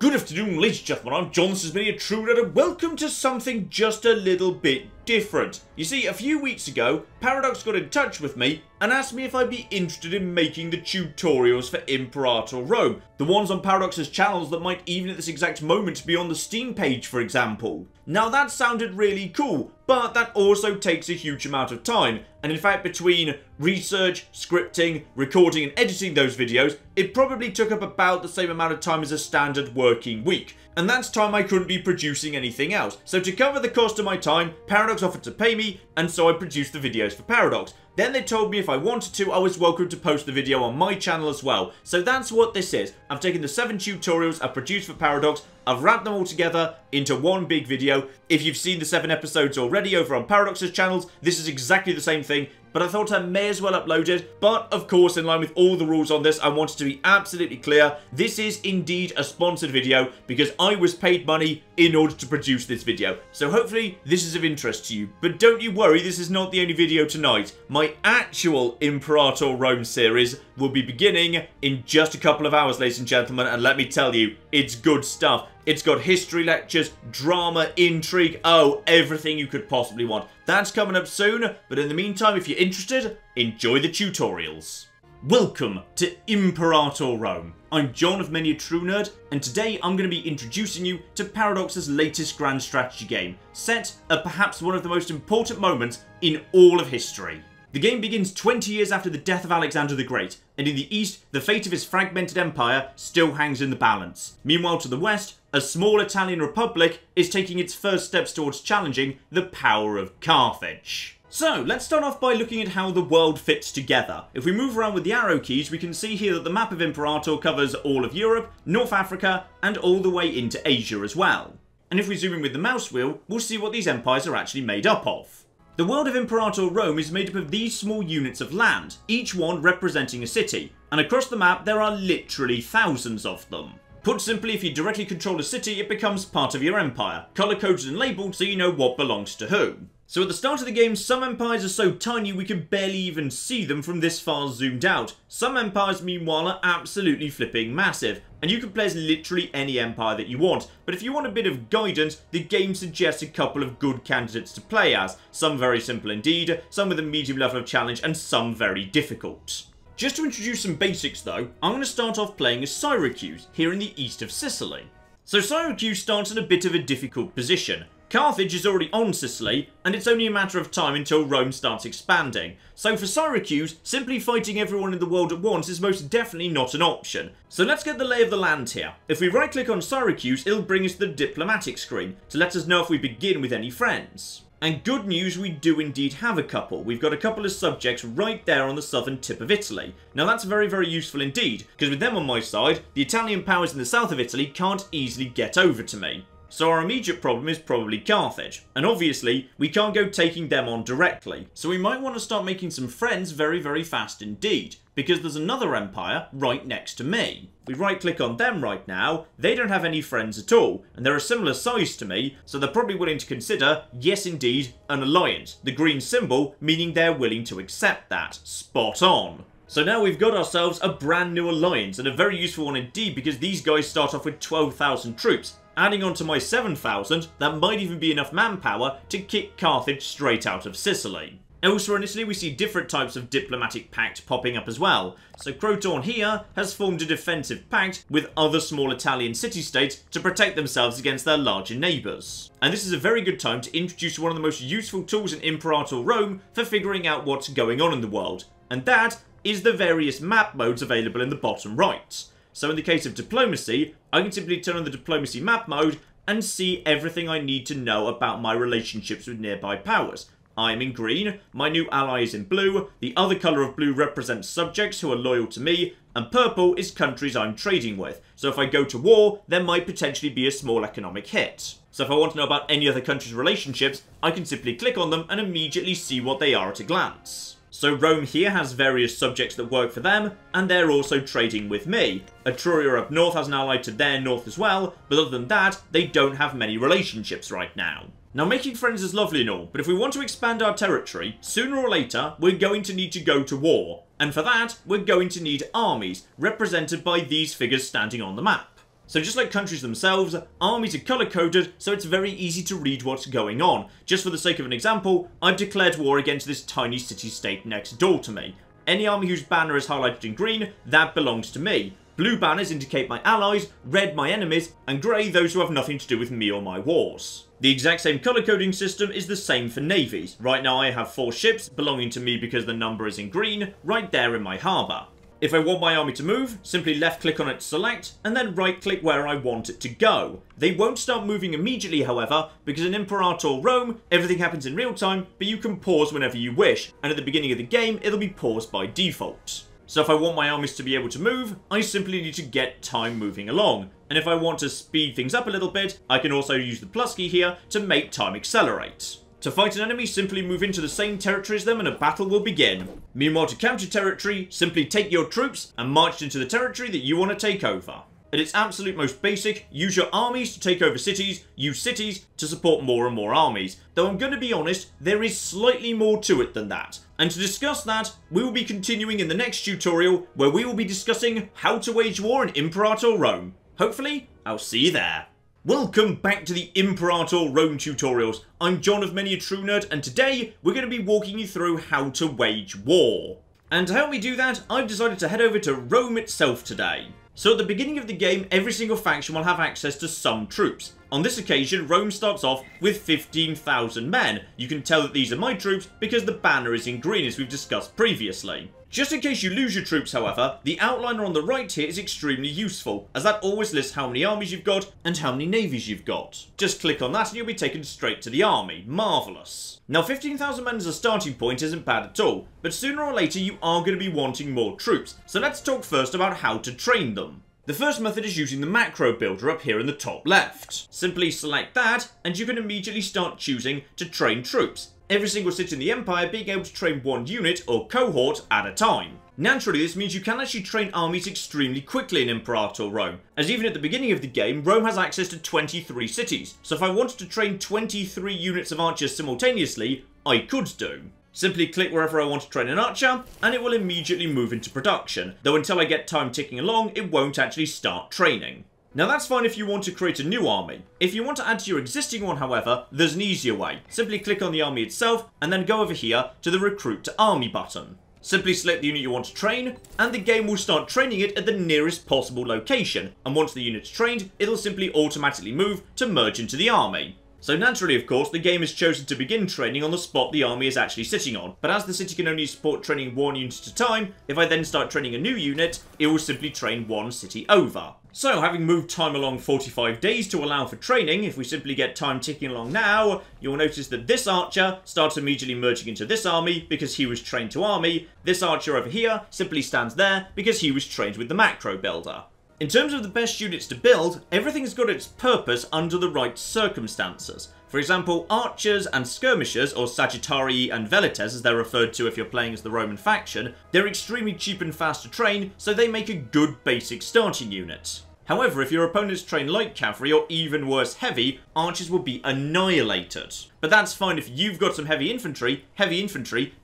Good afternoon, ladies and gentlemen, I'm John, this is me, a true nerd, and welcome to something just a little bit different. You see, a few weeks ago, Paradox got in touch with me and asked me if I'd be interested in making the tutorials for Imperator Rome. The ones on Paradox's channels that might even at this exact moment be on the Steam page, for example. Now that sounded really cool, but that also takes a huge amount of time. And in fact, between research, scripting, recording and editing those videos, it probably took up about the same amount of time as a standard working week. And that's time I couldn't be producing anything else. So to cover the cost of my time, Paradox offered to pay me, and so I produced the videos for Paradox. Then they told me if I wanted to, I was welcome to post the video on my channel as well. So that's what this is. I've taken the 7 tutorials I've produced for Paradox, I've wrapped them all together into one big video. If you've seen the 7 episodes already over on Paradox's channels, this is exactly the same thing. But I thought I may as well upload it. But of course, in line with all the rules on this, I wanted to be absolutely clear. This is indeed a sponsored video because I was paid money in order to produce this video. So hopefully this is of interest to you. But don't you worry, this is not the only video tonight. My actual Imperator Rome series will be beginning in just a couple of hours, ladies and gentlemen. And let me tell you, it's good stuff. It's got history lectures, drama, intrigue, oh, everything you could possibly want. That's coming up soon, but in the meantime, if you're interested, enjoy the tutorials. Welcome to Imperator Rome. I'm John of Many a True Nerd, and today I'm going to be introducing you to Paradox's latest grand strategy game, set at perhaps one of the most important moments in all of history. The game begins 20 years after the death of Alexander the Great, and in the east, the fate of his fragmented empire still hangs in the balance. Meanwhile, to the west, a small Italian republic is taking its first steps towards challenging the power of Carthage. So, let's start off by looking at how the world fits together. If we move around with the arrow keys, we can see here that the map of Imperator covers all of Europe, North Africa, and all the way into Asia as well. And if we zoom in with the mouse wheel, we'll see what these empires are actually made up of. The world of Imperator Rome is made up of these small units of land, each one representing a city, and across the map there are literally thousands of them. Put simply, if you directly control a city, it becomes part of your empire, colour-coded and labelled so you know what belongs to whom. So at the start of the game, some empires are so tiny we can barely even see them from this far zoomed out. Some empires, meanwhile, are absolutely flipping massive, and you can play as literally any empire that you want. But if you want a bit of guidance, the game suggests a couple of good candidates to play as. Some very simple indeed, some with a medium level of challenge, and some very difficult. Just to introduce some basics though, I'm going to start off playing as Syracuse, here in the east of Sicily. So Syracuse starts in a bit of a difficult position. Carthage is already on Sicily, and it's only a matter of time until Rome starts expanding. So for Syracuse, simply fighting everyone in the world at once is most definitely not an option. So let's get the lay of the land here. If we right click on Syracuse, it'll bring us to the diplomatic screen, to let us know if we begin with any friends. And good news, we do indeed have a couple. We've got a couple of subjects right there on the southern tip of Italy. Now that's very, very useful indeed, because with them on my side, the Italian powers in the south of Italy can't easily get over to me. So our immediate problem is probably Carthage, and obviously we can't go taking them on directly, so we might want to start making some friends very, very fast indeed, because there's another empire right next to me. We right click on them right now, they don't have any friends at all, and they're a similar size to me, so they're probably willing to consider, yes indeed, an alliance, the green symbol meaning they're willing to accept that. Spot on. So now we've got ourselves a brand new alliance, and a very useful one indeed because these guys start off with 12,000 troops. Adding on to my 7,000, that might even be enough manpower to kick Carthage straight out of Sicily. Elsewhere in Italy we see different types of diplomatic pact popping up as well. So Croton here has formed a defensive pact with other small Italian city-states to protect themselves against their larger neighbours. And this is a very good time to introduce one of the most useful tools in Imperator Rome for figuring out what's going on in the world. And that is the various map modes available in the bottom right. So in the case of diplomacy, I can simply turn on the diplomacy map mode and see everything I need to know about my relationships with nearby powers. I'm in green, my new ally is in blue, the other colour of blue represents subjects who are loyal to me, and purple is countries I'm trading with. So if I go to war, there might potentially be a small economic hit. So if I want to know about any other country's relationships, I can simply click on them and immediately see what they are at a glance. So Rome here has various subjects that work for them, and they're also trading with me. Etruria up north has an ally to their north as well, but other than that, they don't have many relationships right now. Now making friends is lovely and all, but if we want to expand our territory, sooner or later, we're going to need to go to war. And for that, we're going to need armies, represented by these figures standing on the map. So just like countries themselves, armies are colour-coded, so it's very easy to read what's going on. Just for the sake of an example, I've declared war against this tiny city-state next door to me. Any army whose banner is highlighted in green, that belongs to me. Blue banners indicate my allies, red my enemies, and grey those who have nothing to do with me or my wars. The exact same colour coding system is the same for navies. Right now I have 4 ships belonging to me because the number is in green, right there in my harbour. If I want my army to move, simply left click on it to select, and then right click where I want it to go. They won't start moving immediately however, because in Imperator Rome, everything happens in real time, but you can pause whenever you wish, and at the beginning of the game, it'll be paused by default. So if I want my armies to be able to move, I simply need to get time moving along. And if I want to speed things up a little bit, I can also use the plus key here to make time accelerate. To fight an enemy, simply move into the same territory as them and a battle will begin. Meanwhile, to capture territory, simply take your troops and march into the territory that you want to take over. At its absolute most basic, use your armies to take over cities, use cities to support more and more armies. Though I'm going to be honest, there is slightly more to it than that. And to discuss that, we will be continuing in the next tutorial, where we will be discussing how to wage war in Imperator Rome. Hopefully, I'll see you there. Welcome back to the Imperator Rome tutorials. I'm John of Many a True Nerd, and today we're going to be walking you through how to wage war. And to help me do that, I've decided to head over to Rome itself today. So at the beginning of the game, every single faction will have access to some troops. On this occasion, Rome starts off with 15,000 men. You can tell that these are my troops because the banner is in green as we've discussed previously. Just in case you lose your troops, however, the outliner on the right here is extremely useful, as that always lists how many armies you've got and how many navies you've got. Just click on that and you'll be taken straight to the army. Marvellous. Now 15,000 men as a starting point isn't bad at all, but sooner or later you are going to be wanting more troops, so let's talk first about how to train them. The first method is using the macro builder up here in the top left. Simply select that and you can immediately start choosing to train troops. Every single city in the Empire being able to train one unit or cohort at a time. Naturally, this means you can actually train armies extremely quickly in Imperator Rome, as even at the beginning of the game, Rome has access to 23 cities, so if I wanted to train 23 units of archers simultaneously, I could do. Simply click wherever I want to train an archer, and it will immediately move into production, though until I get time ticking along, it won't actually start training. Now that's fine if you want to create a new army. If you want to add to your existing one, however, there's an easier way. Simply click on the army itself, and then go over here to the Recruit to Army button. Simply select the unit you want to train, and the game will start training it at the nearest possible location, and once the unit's trained, it'll simply automatically move to merge into the army. So naturally, of course, the game has chosen to begin training on the spot the army is actually sitting on, but as the city can only support training one unit at a time, if I then start training a new unit, it will simply train one city over. So, having moved time along 45 days to allow for training, if we simply get time ticking along now, you'll notice that this archer starts immediately merging into this army because he was trained to army. This archer over here simply stands there because he was trained with the macro builder. In terms of the best units to build, everything's got its purpose under the right circumstances. For example, archers and skirmishers, or Sagittarii and Velites as they're referred to if you're playing as the Roman faction, they're extremely cheap and fast to train, so they make a good basic starting unit. However, if your opponents train light cavalry, or even worse heavy, archers will be annihilated. But that's fine if you've got some heavy infantry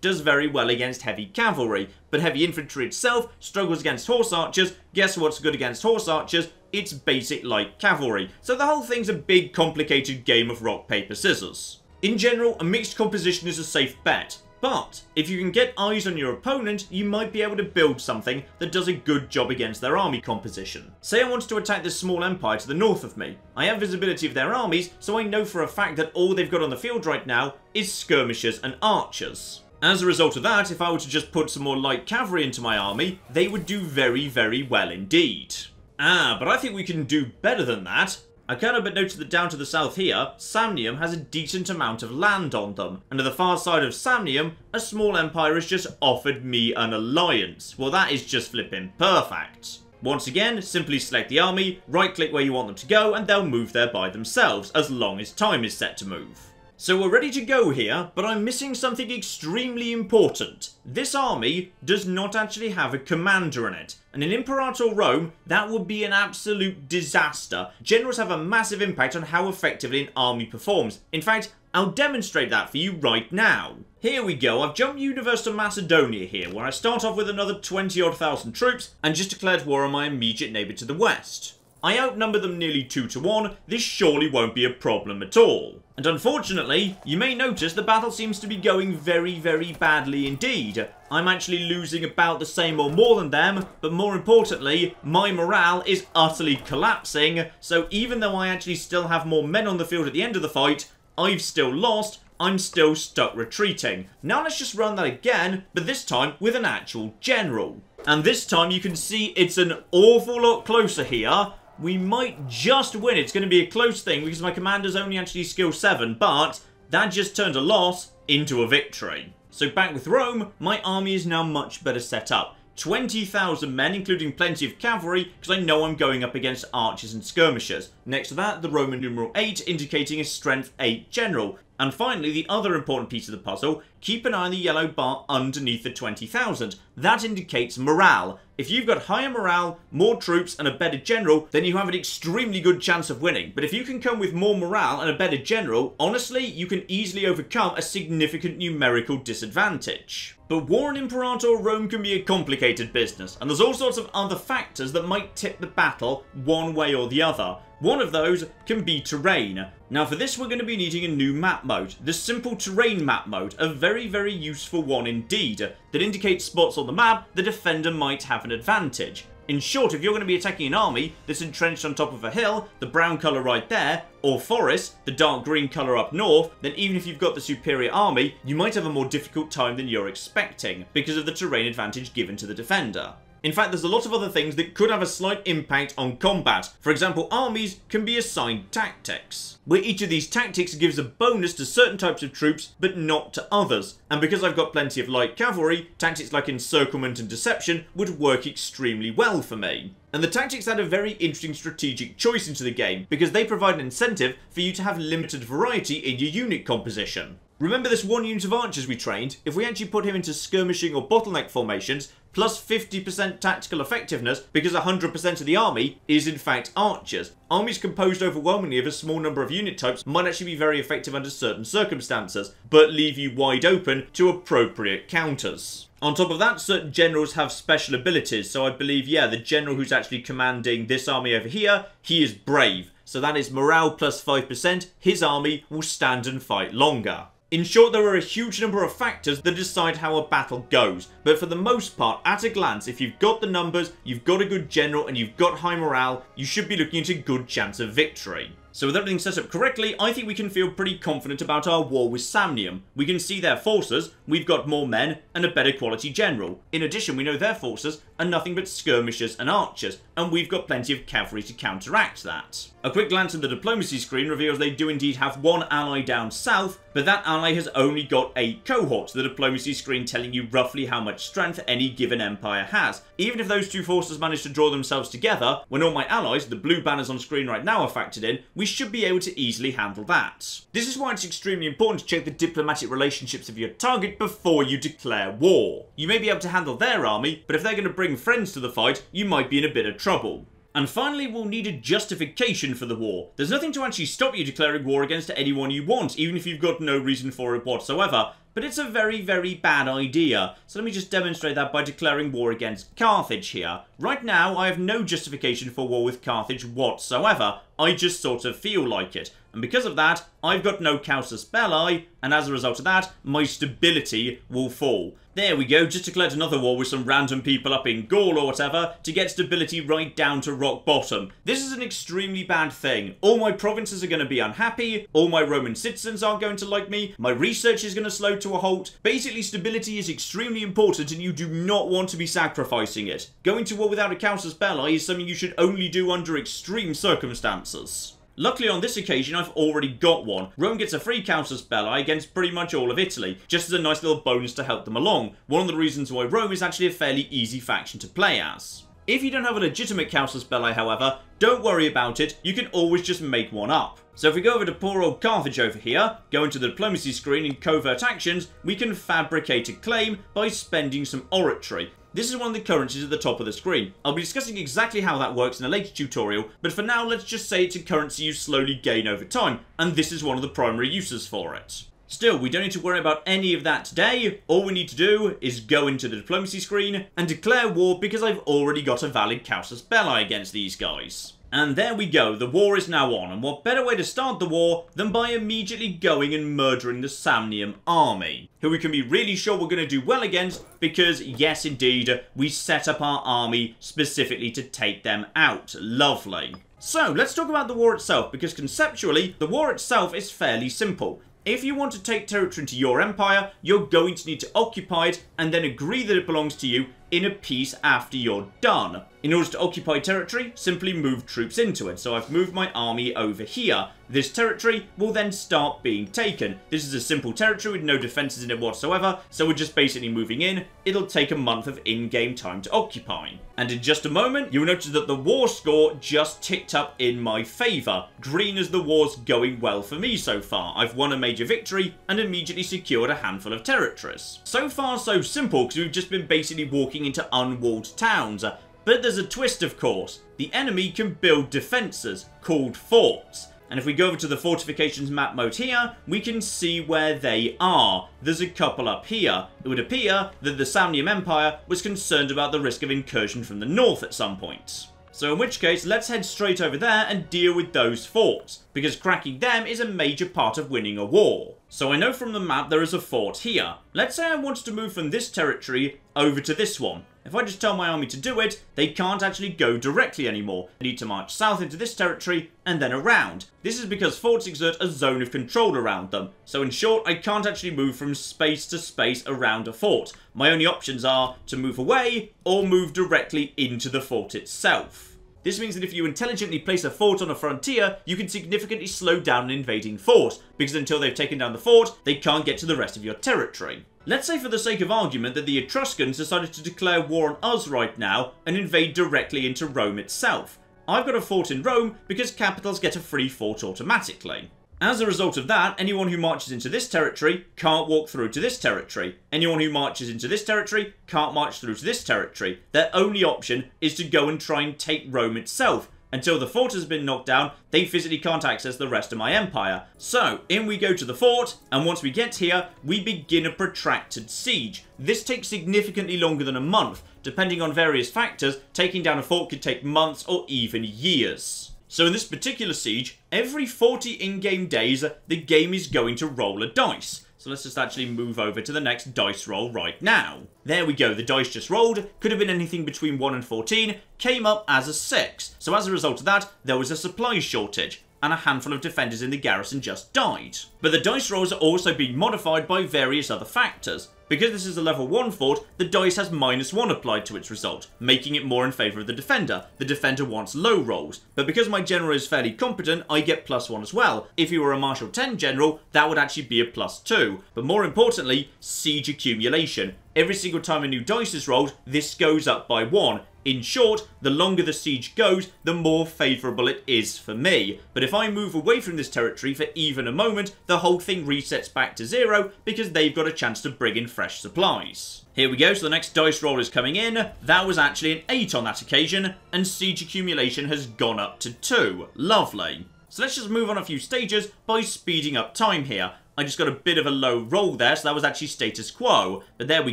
does very well against heavy cavalry, but heavy infantry itself struggles against horse archers. Guess what's good against horse archers? It's basic light cavalry, so the whole thing's a big complicated game of rock, paper, scissors. In general, a mixed composition is a safe bet. But, if you can get eyes on your opponent, you might be able to build something that does a good job against their army composition. Say I wanted to attack this small empire to the north of me. I have visibility of their armies, so I know for a fact that all they've got on the field right now is skirmishers and archers. As a result of that, if I were to just put some more light cavalry into my army, they would do very, very well indeed. But I think we can do better than that. I cannot but notice that down to the south here, Samnium has a decent amount of land on them, and to the far side of Samnium, a small empire has just offered me an alliance. Well, that is just flipping perfect. Once again, simply select the army, right click where you want them to go, and they'll move there by themselves, as long as time is set to move. So we're ready to go here, but I'm missing something extremely important. This army does not actually have a commander in it, and in Imperator Rome, that would be an absolute disaster. Generals have a massive impact on how effectively an army performs. In fact, I'll demonstrate that for you right now. Here we go, I've jumped Universe to Macedonia here, where I start off with another 20-odd thousand troops, and just declared war on my immediate neighbour to the west. I outnumber them nearly 2 to 1, this surely won't be a problem at all. And unfortunately, you may notice the battle seems to be going very, very badly indeed. I'm actually losing about the same or more than them, but more importantly, my morale is utterly collapsing, so even though I actually still have more men on the field at the end of the fight, I've still lost, I'm still stuck retreating. Now let's just run that again, but this time with an actual general. And this time you can see it's an awful lot closer here. We might just win. It's going to be a close thing because my commander's only actually skill 7, but that just turned a loss into a victory. So back with Rome, my army is now much better set up. 20,000 men, including plenty of cavalry, because I know I'm going up against archers and skirmishers. Next to that, the Roman numeral 8, indicating a strength 8 general. And finally, the other important piece of the puzzle, keep an eye on the yellow bar underneath the 20,000. That indicates morale. If you've got higher morale, more troops, and a better general, then you have an extremely good chance of winning. But if you can come with more morale and a better general, honestly, you can easily overcome a significant numerical disadvantage. But war in Imperator Rome can be a complicated business, and there's all sorts of other factors that might tip the battle one way or the other. One of those can be terrain. Now for this we're going to be needing a new map mode. The simple terrain map mode, a very, very useful one indeed, that indicates spots on the map the defender might have an advantage. In short, if you're going to be attacking an army that's entrenched on top of a hill, the brown colour right there, or forest, the dark green colour up north, then even if you've got the superior army, you might have a more difficult time than you're expecting, because of the terrain advantage given to the defender. In fact, there's a lot of other things that could have a slight impact on combat. For example, armies can be assigned tactics, where each of these tactics gives a bonus to certain types of troops, but not to others. And because I've got plenty of light cavalry, tactics like encirclement and deception would work extremely well for me. And the tactics add a very interesting strategic choice into the game, because they provide an incentive for you to have limited variety in your unit composition. Remember this one unit of archers we trained? If we actually put him into skirmishing or bottleneck formations, plus 50% tactical effectiveness, because 100% of the army is in fact archers. Armies composed overwhelmingly of a small number of unit types might actually be very effective under certain circumstances, but leave you wide open to appropriate counters. On top of that, certain generals have special abilities, so I believe, yeah, the general who's actually commanding this army over here, he is brave. So that is morale plus 5%, his army will stand and fight longer. In short, there are a huge number of factors that decide how a battle goes, but for the most part, at a glance, if you've got the numbers, you've got a good general, and you've got high morale, you should be looking at a good chance of victory. So with everything set up correctly, I think we can feel pretty confident about our war with Samnium. We can see their forces, we've got more men, and a better quality general. In addition, we know their forces are nothing but skirmishers and archers, and we've got plenty of cavalry to counteract that. A quick glance at the diplomacy screen reveals they do indeed have one ally down south, but that ally has only got 8 cohorts, the diplomacy screen telling you roughly how much strength any given empire has. Even if those two forces manage to draw themselves together, when all my allies, the blue banners on screen right now, are factored in, we should be able to easily handle that. This is why it's extremely important to check the diplomatic relationships of your target before you declare war. You may be able to handle their army, but if they're going to bring friends to the fight, you might be in a bit of trouble. And finally, we'll need a justification for the war. There's nothing to actually stop you declaring war against anyone you want, even if you've got no reason for it whatsoever. But it's a very, very bad idea. So let me just demonstrate that by declaring war against Carthage here. Right now, I have no justification for war with Carthage whatsoever. I just sort of feel like it. And because of that, I've got no casus belli, and as a result of that, my stability will fall. There we go, just declared another war with some random people up in Gaul or whatever to get stability right down to rock bottom. This is an extremely bad thing. All my provinces are going to be unhappy, all my Roman citizens aren't going to like me, my research is going to slow to a halt. Basically, stability is extremely important and you do not want to be sacrificing it. Going to war without a casus belli is something you should only do under extreme circumstances. Luckily on this occasion I've already got one. Rome gets a free casus belli against pretty much all of Italy, just as a nice little bonus to help them along. One of the reasons why Rome is actually a fairly easy faction to play as. If you don't have a legitimate casus belli, however, don't worry about it, you can always just make one up. So if we go over to poor old Carthage over here, go into the diplomacy screen in covert actions, we can fabricate a claim by spending some oratory. This is one of the currencies at the top of the screen. I'll be discussing exactly how that works in a later tutorial, but for now let's just say it's a currency you slowly gain over time, and this is one of the primary uses for it. Still, we don't need to worry about any of that today. All we need to do is go into the diplomacy screen and declare war because I've already got a valid casus belli against these guys. And there we go, the war is now on, and what better way to start the war than by immediately going and murdering the Samnium army, who we can be really sure we're going to do well against, because yes indeed, we set up our army specifically to take them out. Lovely. So, let's talk about the war itself, because conceptually, the war itself is fairly simple. If you want to take territory into your empire, you're going to need to occupy it and then agree that it belongs to you in a peace after you're done. In order to occupy territory, simply move troops into it. So I've moved my army over here. This territory will then start being taken. This is a simple territory with no defenses in it whatsoever, so we're just basically moving in. It'll take a month of in-game time to occupy. And in just a moment, you'll notice that the war score just ticked up in my favour. Green as the war's going well for me so far. I've won a major victory and immediately secured a handful of territories. So far so simple, because we've just been basically walking into unwalled towns. But there's a twist, of course. The enemy can build defences, called forts. And if we go over to the fortifications map mode here, we can see where they are. There's a couple up here. It would appear that the Samnium Empire was concerned about the risk of incursion from the north at some point. So in which case, let's head straight over there and deal with those forts, because cracking them is a major part of winning a war. So I know from the map there is a fort here. Let's say I wanted to move from this territory over to this one. If I just tell my army to do it, they can't actually go directly anymore. They need to march south into this territory and then around. This is because forts exert a zone of control around them. So in short, I can't actually move from space to space around a fort. My only options are to move away or move directly into the fort itself. This means that if you intelligently place a fort on a frontier, you can significantly slow down an invading force, because until they've taken down the fort, they can't get to the rest of your territory. Let's say for the sake of argument that the Etruscans decided to declare war on us right now and invade directly into Rome itself. I've got a fort in Rome because capitals get a free fort automatically. As a result of that, anyone who marches into this territory can't walk through to this territory. Anyone who marches into this territory can't march through to this territory. Their only option is to go and try and take Rome itself. Until the fort has been knocked down, they physically can't access the rest of my empire. So, in we go to the fort, and once we get here, we begin a protracted siege. This takes significantly longer than a month. Depending on various factors, taking down a fort could take months or even years. So in this particular siege, every 40 in-game days, the game is going to roll a dice. So let's just actually move over to the next dice roll right now. There we go, the dice just rolled, could have been anything between 1 and 14, came up as a 6. So as a result of that, there was a supply shortage, and a handful of defenders in the garrison just died. But the dice rolls are also being modified by various other factors. Because this is a level 1 fort, the dice has -1 applied to its result, making it more in favour of the defender. The defender wants low rolls, but because my general is fairly competent, I get +1 as well. If he were a Marshal 10 general, that would actually be a +2. But more importantly, siege accumulation. Every single time a new dice is rolled, this goes up by 1. In short, the longer the siege goes, the more favourable it is for me. But if I move away from this territory for even a moment, the whole thing resets back to 0 because they've got a chance to bring in fresh supplies. Here we go, so the next dice roll is coming in. That was actually an 8 on that occasion, and siege accumulation has gone up to 2. Lovely. So let's just move on a few stages by speeding up time here. I just got a bit of a low roll there, so that was actually status quo. But there we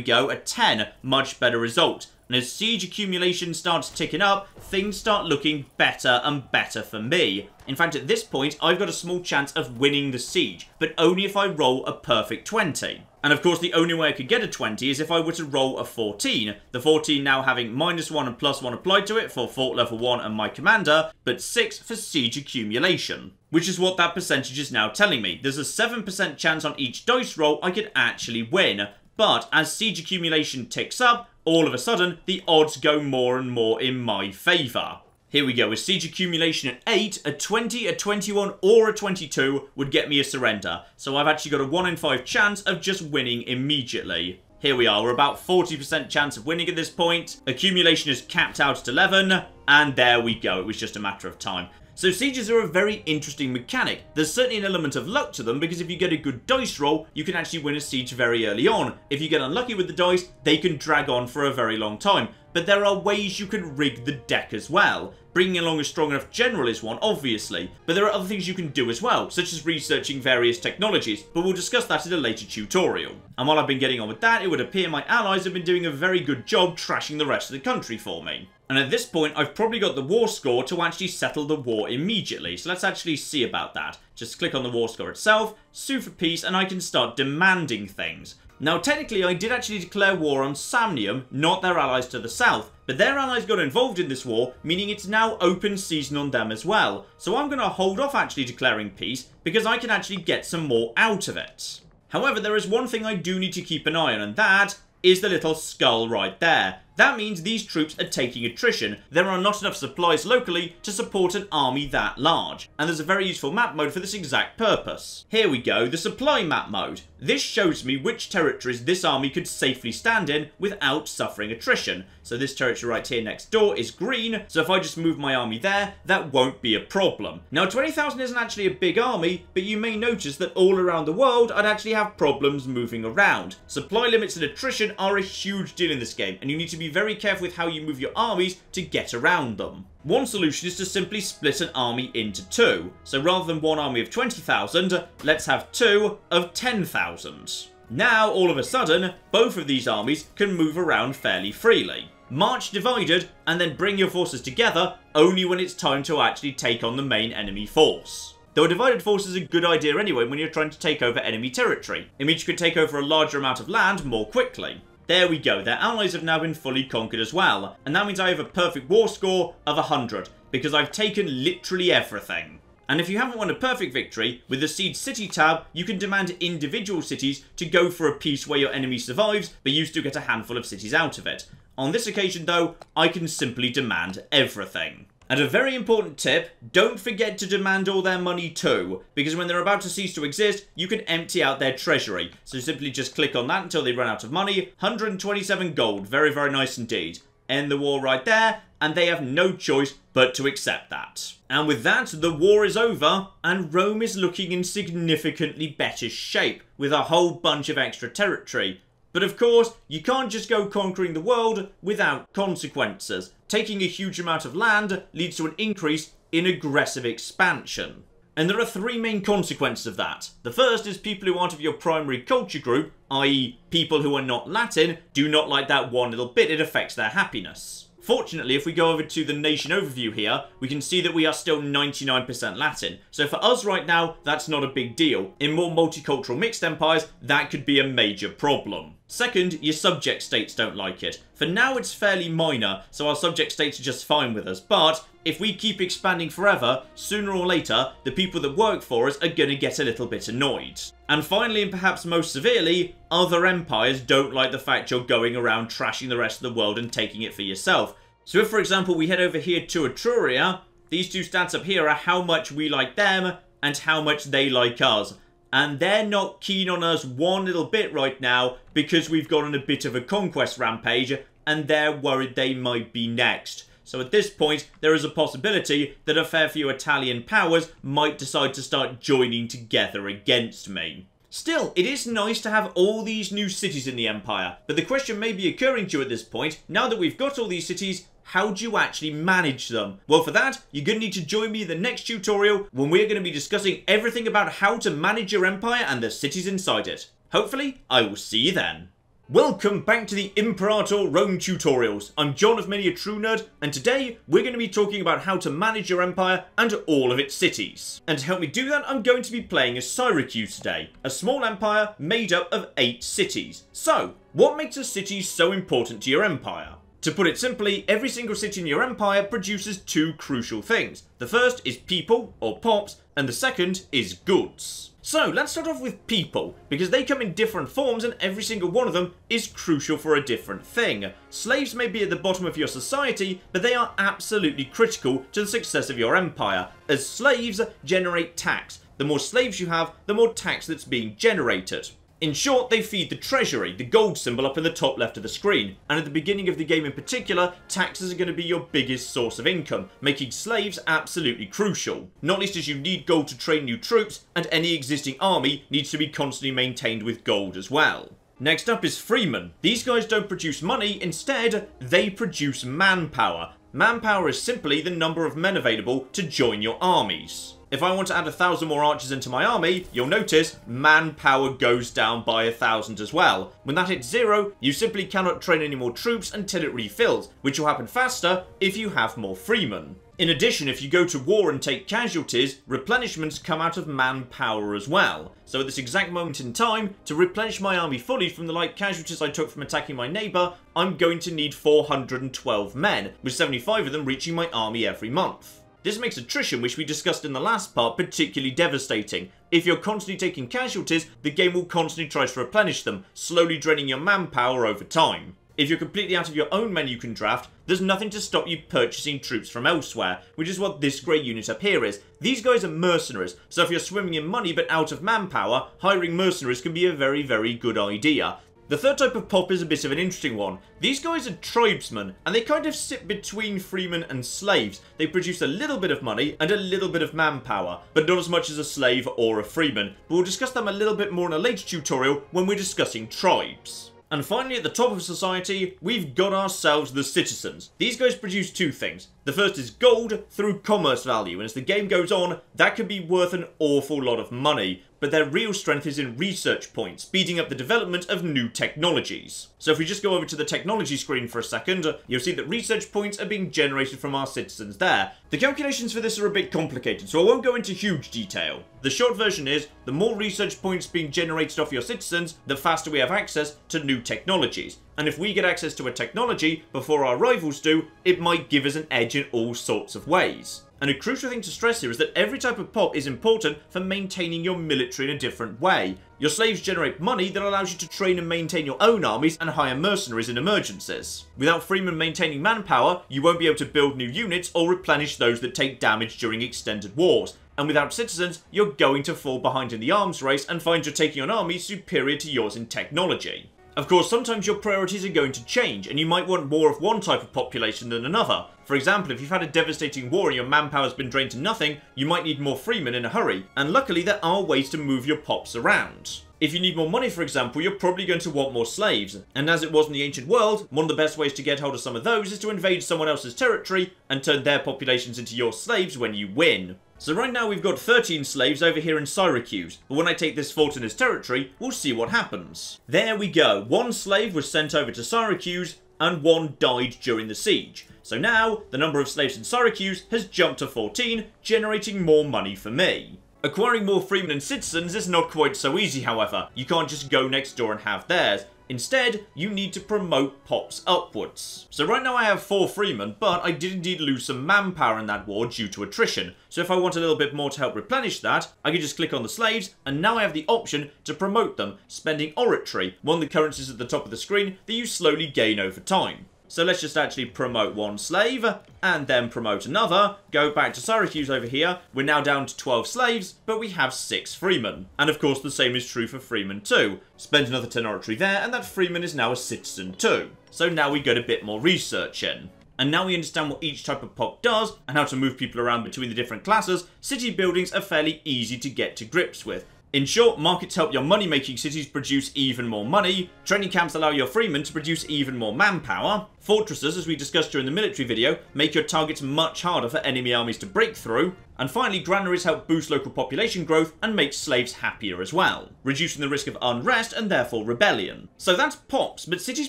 go, a 10, much better result. And as siege accumulation starts ticking up, things start looking better and better for me. In fact, at this point, I've got a small chance of winning the siege, but only if I roll a perfect 20. And of course, the only way I could get a 20 is if I were to roll a 14. The 14 now having -1 and +1 applied to it for fort level 1 and my commander, but 6 for siege accumulation. Which is what that percentage is now telling me. There's a 7% chance on each dice roll I could actually win. But as siege accumulation ticks up, all of a sudden, the odds go more and more in my favour. Here we go, with siege accumulation at 8, a 20, a 21 or a 22 would get me a surrender. So I've actually got a 1 in 5 chance of just winning immediately. Here we are, we're about 40% chance of winning at this point. Accumulation is capped out at 11, and there we go, it was just a matter of time. So sieges are a very interesting mechanic. There's certainly an element of luck to them, because if you get a good dice roll, you can actually win a siege very early on. If you get unlucky with the dice, they can drag on for a very long time. But there are ways you can rig the deck as well. Bringing along a strong enough general is one, obviously, but there are other things you can do as well, such as researching various technologies, but we'll discuss that in a later tutorial. And while I've been getting on with that, it would appear my allies have been doing a very good job trashing the rest of the country for me. And at this point, I've probably got the war score to actually settle the war immediately. So let's actually see about that. Just click on the war score itself, sue for peace, and I can start demanding things. Now, technically, I did actually declare war on Samnium, not their allies to the south. But their allies got involved in this war, meaning it's now open season on them as well. So I'm going to hold off actually declaring peace, because I can actually get some more out of it. However, there is one thing I do need to keep an eye on, and that is the little skull right there. That means these troops are taking attrition. There are not enough supplies locally to support an army that large. And there's a very useful map mode for this exact purpose. Here we go, the supply map mode. This shows me which territories this army could safely stand in without suffering attrition. So this territory right here next door is green, so if I just move my army there, that won't be a problem. Now 20,000 isn't actually a big army, but you may notice that all around the world I'd actually have problems moving around. Supply limits and attrition are a huge deal in this game, and you need to be very careful with how you move your armies to get around them. One solution is to simply split an army into two. So rather than one army of 20,000, let's have two of 10,000. Now, all of a sudden, both of these armies can move around fairly freely. March divided, and then bring your forces together only when it's time to actually take on the main enemy force. Though a divided force is a good idea anyway when you're trying to take over enemy territory. It means you can take over a larger amount of land more quickly. There we go, their allies have now been fully conquered as well, and that means I have a perfect war score of 100, because I've taken literally everything. And if you haven't won a perfect victory, with the Siege City tab, you can demand individual cities to go for a peace where your enemy survives, but you still get a handful of cities out of it. On this occasion though, I can simply demand everything. And a very important tip, don't forget to demand all their money too, because when they're about to cease to exist, you can empty out their treasury. So simply just click on that until they run out of money. 127 gold, very, very nice indeed. End the war right there, and they have no choice but to accept that. And with that, the war is over, and Rome is looking in significantly better shape, with a whole bunch of extra territory. But of course, you can't just go conquering the world without consequences. Taking a huge amount of land leads to an increase in aggressive expansion. And there are three main consequences of that. The first is people who aren't of your primary culture group, i.e. people who are not Latin, do not like that one little bit, it affects their happiness. Fortunately, if we go over to the nation overview here, we can see that we are still 99% Latin. So for us right now, that's not a big deal. In more multicultural mixed empires, that could be a major problem. Second, your subject states don't like it. For now, it's fairly minor, so our subject states are just fine with us. But if we keep expanding forever, sooner or later, the people that work for us are going to get a little bit annoyed. And finally, and perhaps most severely, other empires don't like the fact you're going around trashing the rest of the world and taking it for yourself. So if, for example, we head over here to Etruria, these two stats up here are how much we like them and how much they like us. And they're not keen on us one little bit right now because we've gone on a bit of a conquest rampage and they're worried they might be next. So at this point, there is a possibility that a fair few Italian powers might decide to start joining together against me. Still, it is nice to have all these new cities in the Empire, but the question may be occurring to you at this point, now that we've got all these cities, how do you actually manage them? Well, for that, you're going to need to join me in the next tutorial when we're going to be discussing everything about how to manage your empire and the cities inside it. Hopefully, I will see you then. Welcome back to the Imperator Rome tutorials. I'm John of Many a True Nerd, and today we're going to be talking about how to manage your empire and all of its cities. And to help me do that, I'm going to be playing as Syracuse today, a small empire made up of 8 cities. So, what makes a city so important to your empire? To put it simply, every single city in your empire produces 2 crucial things. The first is people, or pops, and the second is goods. So, let's start off with people, because they come in different forms and every single one of them is crucial for a different thing. Slaves may be at the bottom of your society, but they are absolutely critical to the success of your empire, as slaves generate tax. The more slaves you have, the more tax that's being generated. In short, they feed the treasury, the gold symbol up in the top left of the screen, and at the beginning of the game in particular, taxes are going to be your biggest source of income, making slaves absolutely crucial. Not least as you need gold to train new troops, and any existing army needs to be constantly maintained with gold as well. Next up is freemen. These guys don't produce money, instead, they produce manpower. Manpower is simply the number of men available to join your armies. If I want to add 1,000 more archers into my army, you'll notice manpower goes down by 1,000 as well. When that hits 0, you simply cannot train any more troops until it refills, which will happen faster if you have more freemen. In addition, if you go to war and take casualties, replenishments come out of manpower as well. So at this exact moment in time, to replenish my army fully from the light casualties I took from attacking my neighbour, I'm going to need 412 men, with 75 of them reaching my army every month. This makes attrition, which we discussed in the last part, particularly devastating. If you're constantly taking casualties, the game will constantly try to replenish them, slowly draining your manpower over time. If you're completely out of your own men you can draft, there's nothing to stop you purchasing troops from elsewhere, which is what this grey unit up here is. These guys are mercenaries, so if you're swimming in money but out of manpower, hiring mercenaries can be a very, very good idea. The third type of pop is a bit of an interesting one. These guys are tribesmen, and they kind of sit between freemen and slaves. They produce a little bit of money and a little bit of manpower, but not as much as a slave or a freeman. But we'll discuss them a little bit more in a later tutorial when we're discussing tribes. And finally, at the top of society, we've got ourselves the citizens. These guys produce two things. The first is gold through commerce value, and as the game goes on, that can be worth an awful lot of money. But their real strength is in research points, speeding up the development of new technologies. So if we just go over to the technology screen for a second, you'll see that research points are being generated from our citizens there. The calculations for this are a bit complicated, so I won't go into huge detail. The short version is, the more research points being generated off your citizens, the faster we have access to new technologies. And if we get access to a technology before our rivals do, it might give us an edge in all sorts of ways. And a crucial thing to stress here is that every type of pop is important for maintaining your military in a different way. Your slaves generate money that allows you to train and maintain your own armies and hire mercenaries in emergencies. Without freemen maintaining manpower, you won't be able to build new units or replenish those that take damage during extended wars. And without citizens, you're going to fall behind in the arms race and find you're taking on armies superior to yours in technology. Of course, sometimes your priorities are going to change, and you might want more of one type of population than another. For example, if you've had a devastating war and your manpower has been drained to nothing, you might need more freemen in a hurry, and luckily there are ways to move your pops around. If you need more money, for example, you're probably going to want more slaves, and as it was in the ancient world, one of the best ways to get hold of some of those is to invade someone else's territory and turn their populations into your slaves when you win. So right now we've got 13 slaves over here in Syracuse, but when I take this fort in his territory, we'll see what happens. There we go, one slave was sent over to Syracuse, and one died during the siege. So now, the number of slaves in Syracuse has jumped to 14, generating more money for me. Acquiring more freemen and citizens is not quite so easy, however. You can't just go next door and have theirs. Instead, you need to promote pops upwards. So right now I have 4 freemen, but I did indeed lose some manpower in that war due to attrition. So if I want a little bit more to help replenish that, I can just click on the slaves, and now I have the option to promote them, spending oratory, one of the currencies at the top of the screen that you slowly gain over time. So let's just actually promote one slave, and then promote another, go back to Syracuse over here, we're now down to 12 slaves, but we have 6 freemen. And of course the same is true for freemen too. Spend another 10 oratory there, and that freeman is now a citizen too. So now we get a bit more research in. And now we understand what each type of pop does, and how to move people around between the different classes, city buildings are fairly easy to get to grips with. In short, markets help your money-making cities produce even more money, training camps allow your freemen to produce even more manpower, fortresses, as we discussed during the military video, make your targets much harder for enemy armies to break through, and finally granaries help boost local population growth and make slaves happier as well, reducing the risk of unrest and therefore rebellion. So that's pops, but cities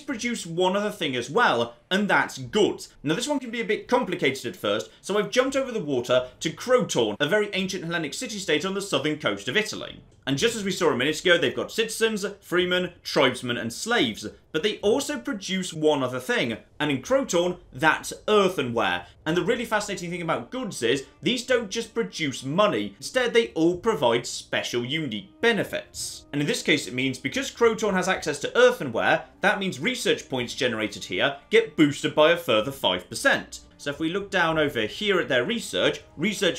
produce one other thing as well, and that's goods. Now this one can be a bit complicated at first, so I've jumped over the water to Croton, a very ancient Hellenic city-state on the southern coast of Italy. And just as we saw a minute ago, they've got citizens, freemen, tribesmen and slaves, but they also produce one other thing, and in Croton, that's earthenware. And the really fascinating thing about goods is, these don't just produce money, instead they all provide special unique benefits. And in this case it means because Croton has access to earthenware, that means research points generated here get boosted by a further 5%. So if we look down over here at their research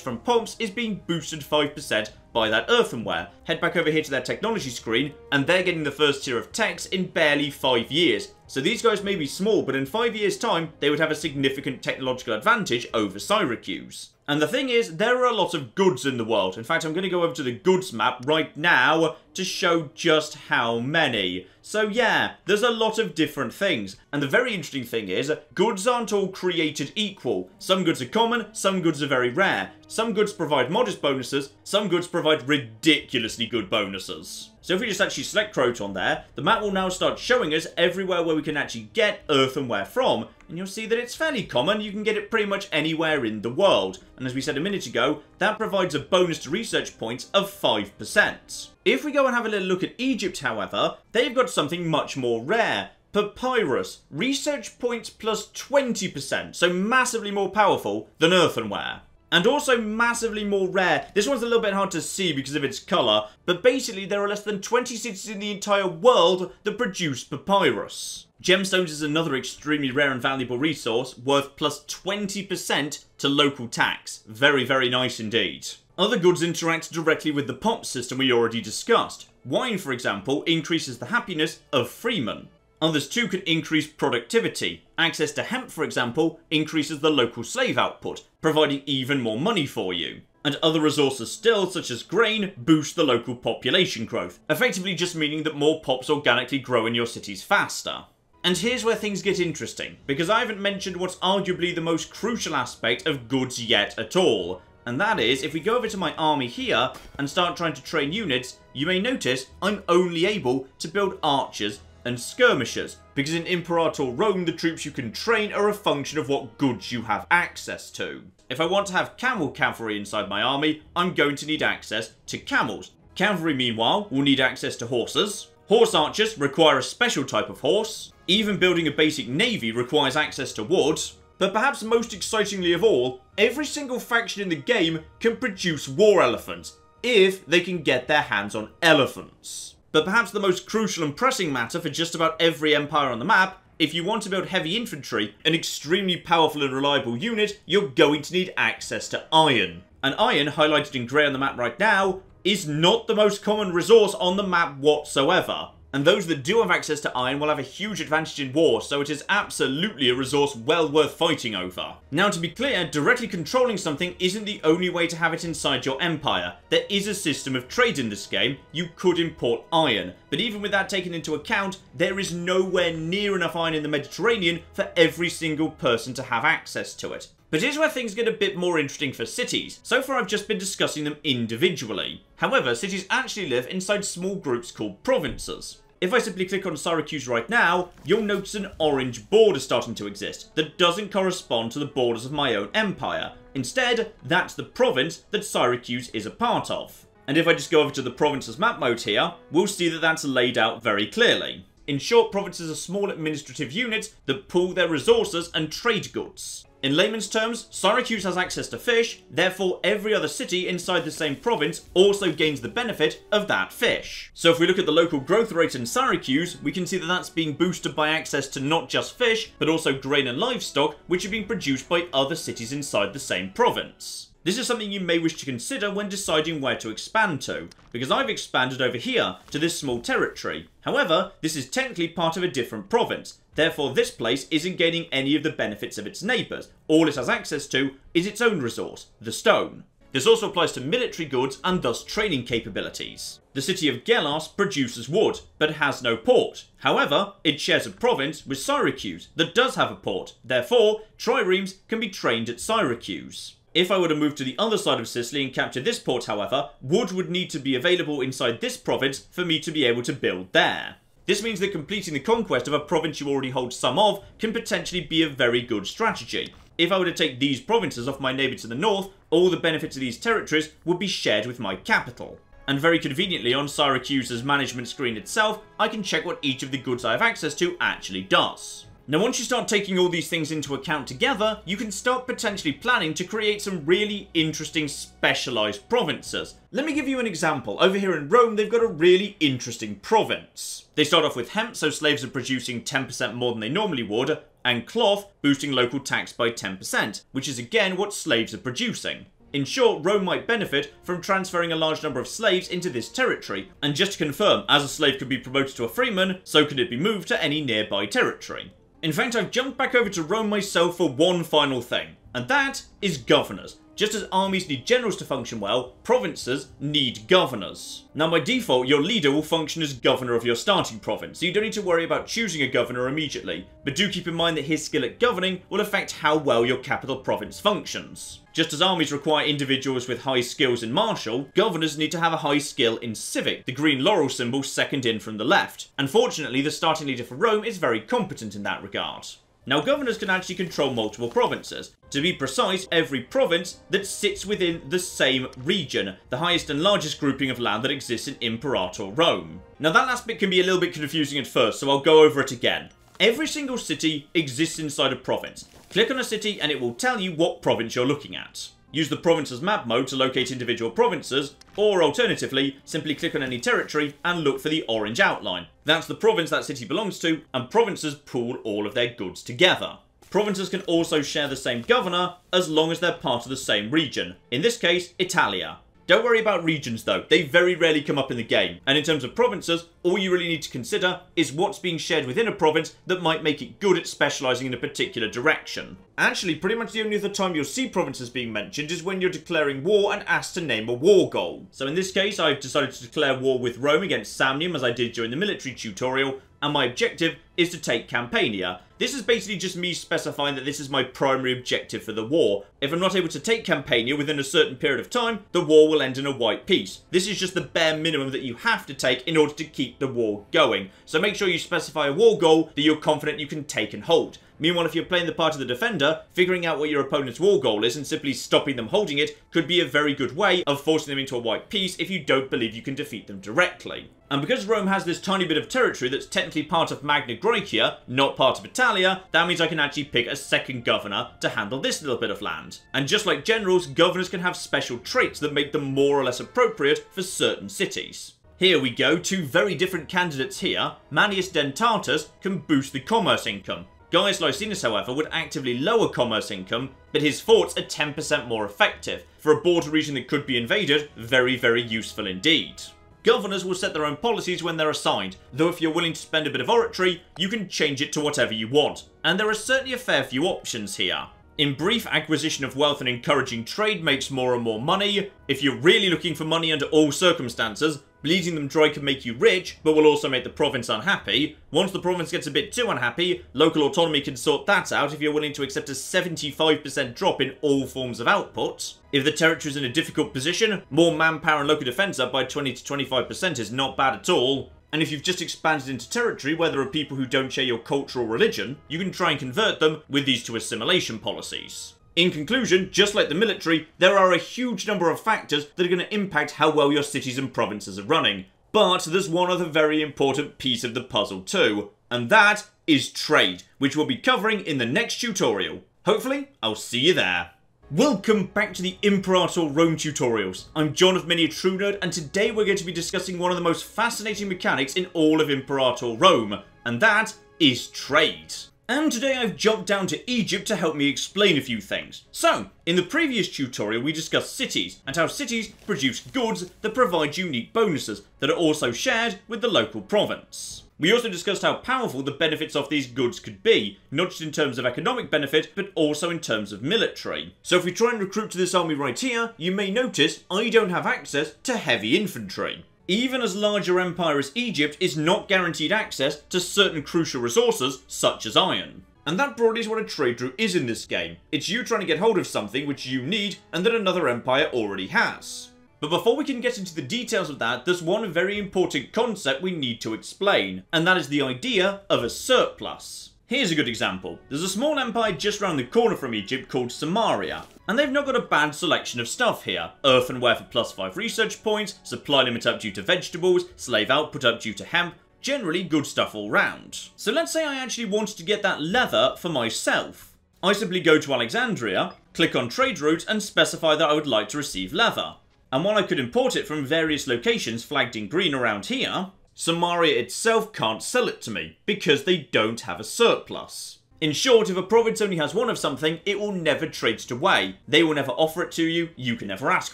from pops is being boosted 5% by that earthenware. Head back over here to their technology screen, and they're getting the first tier of techs in barely 5 years. So these guys may be small, but in 5 years' time, they would have a significant technological advantage over Syracuse. And the thing is, there are a lot of goods in the world. In fact, I'm going to go over to the goods map right now to show just how many. So yeah, there's a lot of different things. And the very interesting thing is, goods aren't all created equal. Some goods are common, some goods are very rare. Some goods provide modest bonuses, some goods provide ridiculously good bonuses. So if we just actually select Croton there, the map will now start showing us everywhere where we can actually get earthenware from. And you'll see that it's fairly common, you can get it pretty much anywhere in the world. And as we said a minute ago, that provides a bonus to research points of 5%. If we go and have a little look at Egypt, however, they've got something much more rare. Papyrus. Research points plus 20%, so massively more powerful than earthenware. And also massively more rare. This one's a little bit hard to see because of its colour, but basically there are less than 20 cities in the entire world that produce papyrus. Gemstones is another extremely rare and valuable resource, worth plus 20% to local tax. Very, very nice indeed. Other goods interact directly with the pop system we already discussed. Wine, for example, increases the happiness of freemen. Others too can increase productivity. Access to hemp, for example, increases the local slave output, providing even more money for you. And other resources still, such as grain, boost the local population growth, effectively just meaning that more pops organically grow in your cities faster. And here's where things get interesting, because I haven't mentioned what's arguably the most crucial aspect of goods yet at all. And that is, if we go over to my army here and start trying to train units, you may notice I'm only able to build archers and skirmishers, because in Imperator Rome the troops you can train are a function of what goods you have access to. If I want to have camel cavalry inside my army, I'm going to need access to camels. Cavalry, meanwhile, will need access to horses. Horse archers require a special type of horse. Even building a basic navy requires access to wood. But perhaps most excitingly of all, every single faction in the game can produce war elephants, if they can get their hands on elephants. But perhaps the most crucial and pressing matter for just about every empire on the map, if you want to build heavy infantry, an extremely powerful and reliable unit, you're going to need access to iron. And iron, highlighted in grey on the map right now, is not the most common resource on the map whatsoever. And those that do have access to iron will have a huge advantage in war, so it is absolutely a resource well worth fighting over. Now, to be clear, directly controlling something isn't the only way to have it inside your empire. There is a system of trade in this game. You could import iron, but even with that taken into account, there is nowhere near enough iron in the Mediterranean for every single person to have access to it. But here's where things get a bit more interesting for cities. So far I've just been discussing them individually. However, cities actually live inside small groups called provinces. If I simply click on Syracuse right now, you'll notice an orange border starting to exist that doesn't correspond to the borders of my own empire. Instead, that's the province that Syracuse is a part of. And if I just go over to the provinces map mode here, we'll see that that's laid out very clearly. In short, provinces are small administrative units that pool their resources and trade goods. In layman's terms, Syracuse has access to fish, therefore every other city inside the same province also gains the benefit of that fish. So if we look at the local growth rate in Syracuse, we can see that that's being boosted by access to not just fish, but also grain and livestock, which are being produced by other cities inside the same province. This is something you may wish to consider when deciding where to expand to, because I've expanded over here to this small territory. However, this is technically part of a different province, therefore this place isn't gaining any of the benefits of its neighbours. All it has access to is its own resource, the stone. This also applies to military goods and thus training capabilities. The city of Gelos produces wood, but has no port. However, it shares a province with Syracuse that does have a port, therefore triremes can be trained at Syracuse. If I were to move to the other side of Sicily and capture this port, however, wood would need to be available inside this province for me to be able to build there. This means that completing the conquest of a province you already hold some of can potentially be a very good strategy. If I were to take these provinces off my neighbour to the north, all the benefits of these territories would be shared with my capital. And very conveniently on Syracuse's management screen itself, I can check what each of the goods I have access to actually does. Now once you start taking all these things into account together, you can start potentially planning to create some really interesting specialised provinces. Let me give you an example. Over here in Rome, they've got a really interesting province. They start off with hemp, so slaves are producing 10% more than they normally would, and cloth, boosting local tax by 10%, which is again what slaves are producing. In short, Rome might benefit from transferring a large number of slaves into this territory, and just to confirm, as a slave could be promoted to a freeman, so could it be moved to any nearby territory. In fact, I've jumped back over to Rome myself for one final thing, and that is governors. Just as armies need generals to function well, provinces need governors. Now by default, your leader will function as governor of your starting province, so you don't need to worry about choosing a governor immediately. But do keep in mind that his skill at governing will affect how well your capital province functions. Just as armies require individuals with high skills in martial, governors need to have a high skill in civic, the green laurel symbol second in from the left. Unfortunately, the starting leader for Rome is very competent in that regard. Now, governors can actually control multiple provinces. To be precise, every province that sits within the same region, the highest and largest grouping of land that exists in Imperator Rome. Now, that last bit can be a little bit confusing at first, so I'll go over it again. Every single city exists inside a province. Click on a city and it will tell you what province you're looking at. Use the provinces map mode to locate individual provinces, or alternatively, simply click on any territory and look for the orange outline. That's the province that city belongs to, and provinces pool all of their goods together. Provinces can also share the same governor, as long as they're part of the same region. In this case, Italia. Don't worry about regions though, they very rarely come up in the game, and in terms of provinces, all you really need to consider is what's being shared within a province that might make it good at specialising in a particular direction. Actually, pretty much the only other time you'll see provinces being mentioned is when you're declaring war and asked to name a war goal. So in this case, I've decided to declare war with Rome against Samnium as I did during the military tutorial, and my objective is to take Campania. This is basically just me specifying that this is my primary objective for the war. If I'm not able to take Campania within a certain period of time, the war will end in a white peace. This is just the bare minimum that you have to take in order to keep the war going. So make sure you specify a war goal that you're confident you can take and hold. Meanwhile, if you're playing the part of the defender, figuring out what your opponent's war goal is and simply stopping them holding it could be a very good way of forcing them into a white peace if you don't believe you can defeat them directly. And because Rome has this tiny bit of territory that's technically part of Magna Graecia, not part of Italia, that means I can actually pick a second governor to handle this little bit of land. And just like generals, governors can have special traits that make them more or less appropriate for certain cities. Here we go, two very different candidates here. Manius Dentatus can boost the commerce income. Gaius Licinius, however, would actively lower commerce income, but his forts are 10% more effective. For a border region that could be invaded, very, very useful indeed. Governors will set their own policies when they're assigned, though if you're willing to spend a bit of oratory, you can change it to whatever you want. And there are certainly a fair few options here. In brief, acquisition of wealth and encouraging trade makes more and more money. If you're really looking for money under all circumstances, bleeding them dry can make you rich, but will also make the province unhappy. Once the province gets a bit too unhappy, local autonomy can sort that out if you're willing to accept a 75% drop in all forms of output. If the territory is in a difficult position, more manpower and local defence up by 20 to 25% is not bad at all. And if you've just expanded into territory where there are people who don't share your culture or religion, you can try and convert them with these two assimilation policies. In conclusion, just like the military, there are a huge number of factors that are going to impact how well your cities and provinces are running. But there's one other very important piece of the puzzle too, and that is trade, which we'll be covering in the next tutorial. Hopefully, I'll see you there. Welcome back to the Imperator Rome tutorials. I'm John of Many a True Nerd, and today we're going to be discussing one of the most fascinating mechanics in all of Imperator Rome, and that is trade. And today I've jumped down to Egypt to help me explain a few things. So, in the previous tutorial we discussed cities, and how cities produce goods that provide unique bonuses that are also shared with the local province. We also discussed how powerful the benefits of these goods could be, not just in terms of economic benefit, but also in terms of military. So if we try and recruit to this army right here, you may notice I don't have access to heavy infantry. Even as large an empire as Egypt is not guaranteed access to certain crucial resources, such as iron. And that broadly is what a trade route is in this game. It's you trying to get hold of something which you need and that another empire already has. But before we can get into the details of that, there's one very important concept we need to explain, and that is the idea of a surplus. Here's a good example. There's a small empire just around the corner from Egypt called Samaria, and they've not got a bad selection of stuff here. Earthenware for +5 research points, supply limit up due to vegetables, slave output up due to hemp, generally good stuff all round. So let's say I actually wanted to get that leather for myself. I simply go to Alexandria, click on trade route and specify that I would like to receive leather. And while I could import it from various locations flagged in green around here, Samaria itself can't sell it to me because they don't have a surplus. In short, if a province only has one of something, it will never trade it away. They will never offer it to you, you can never ask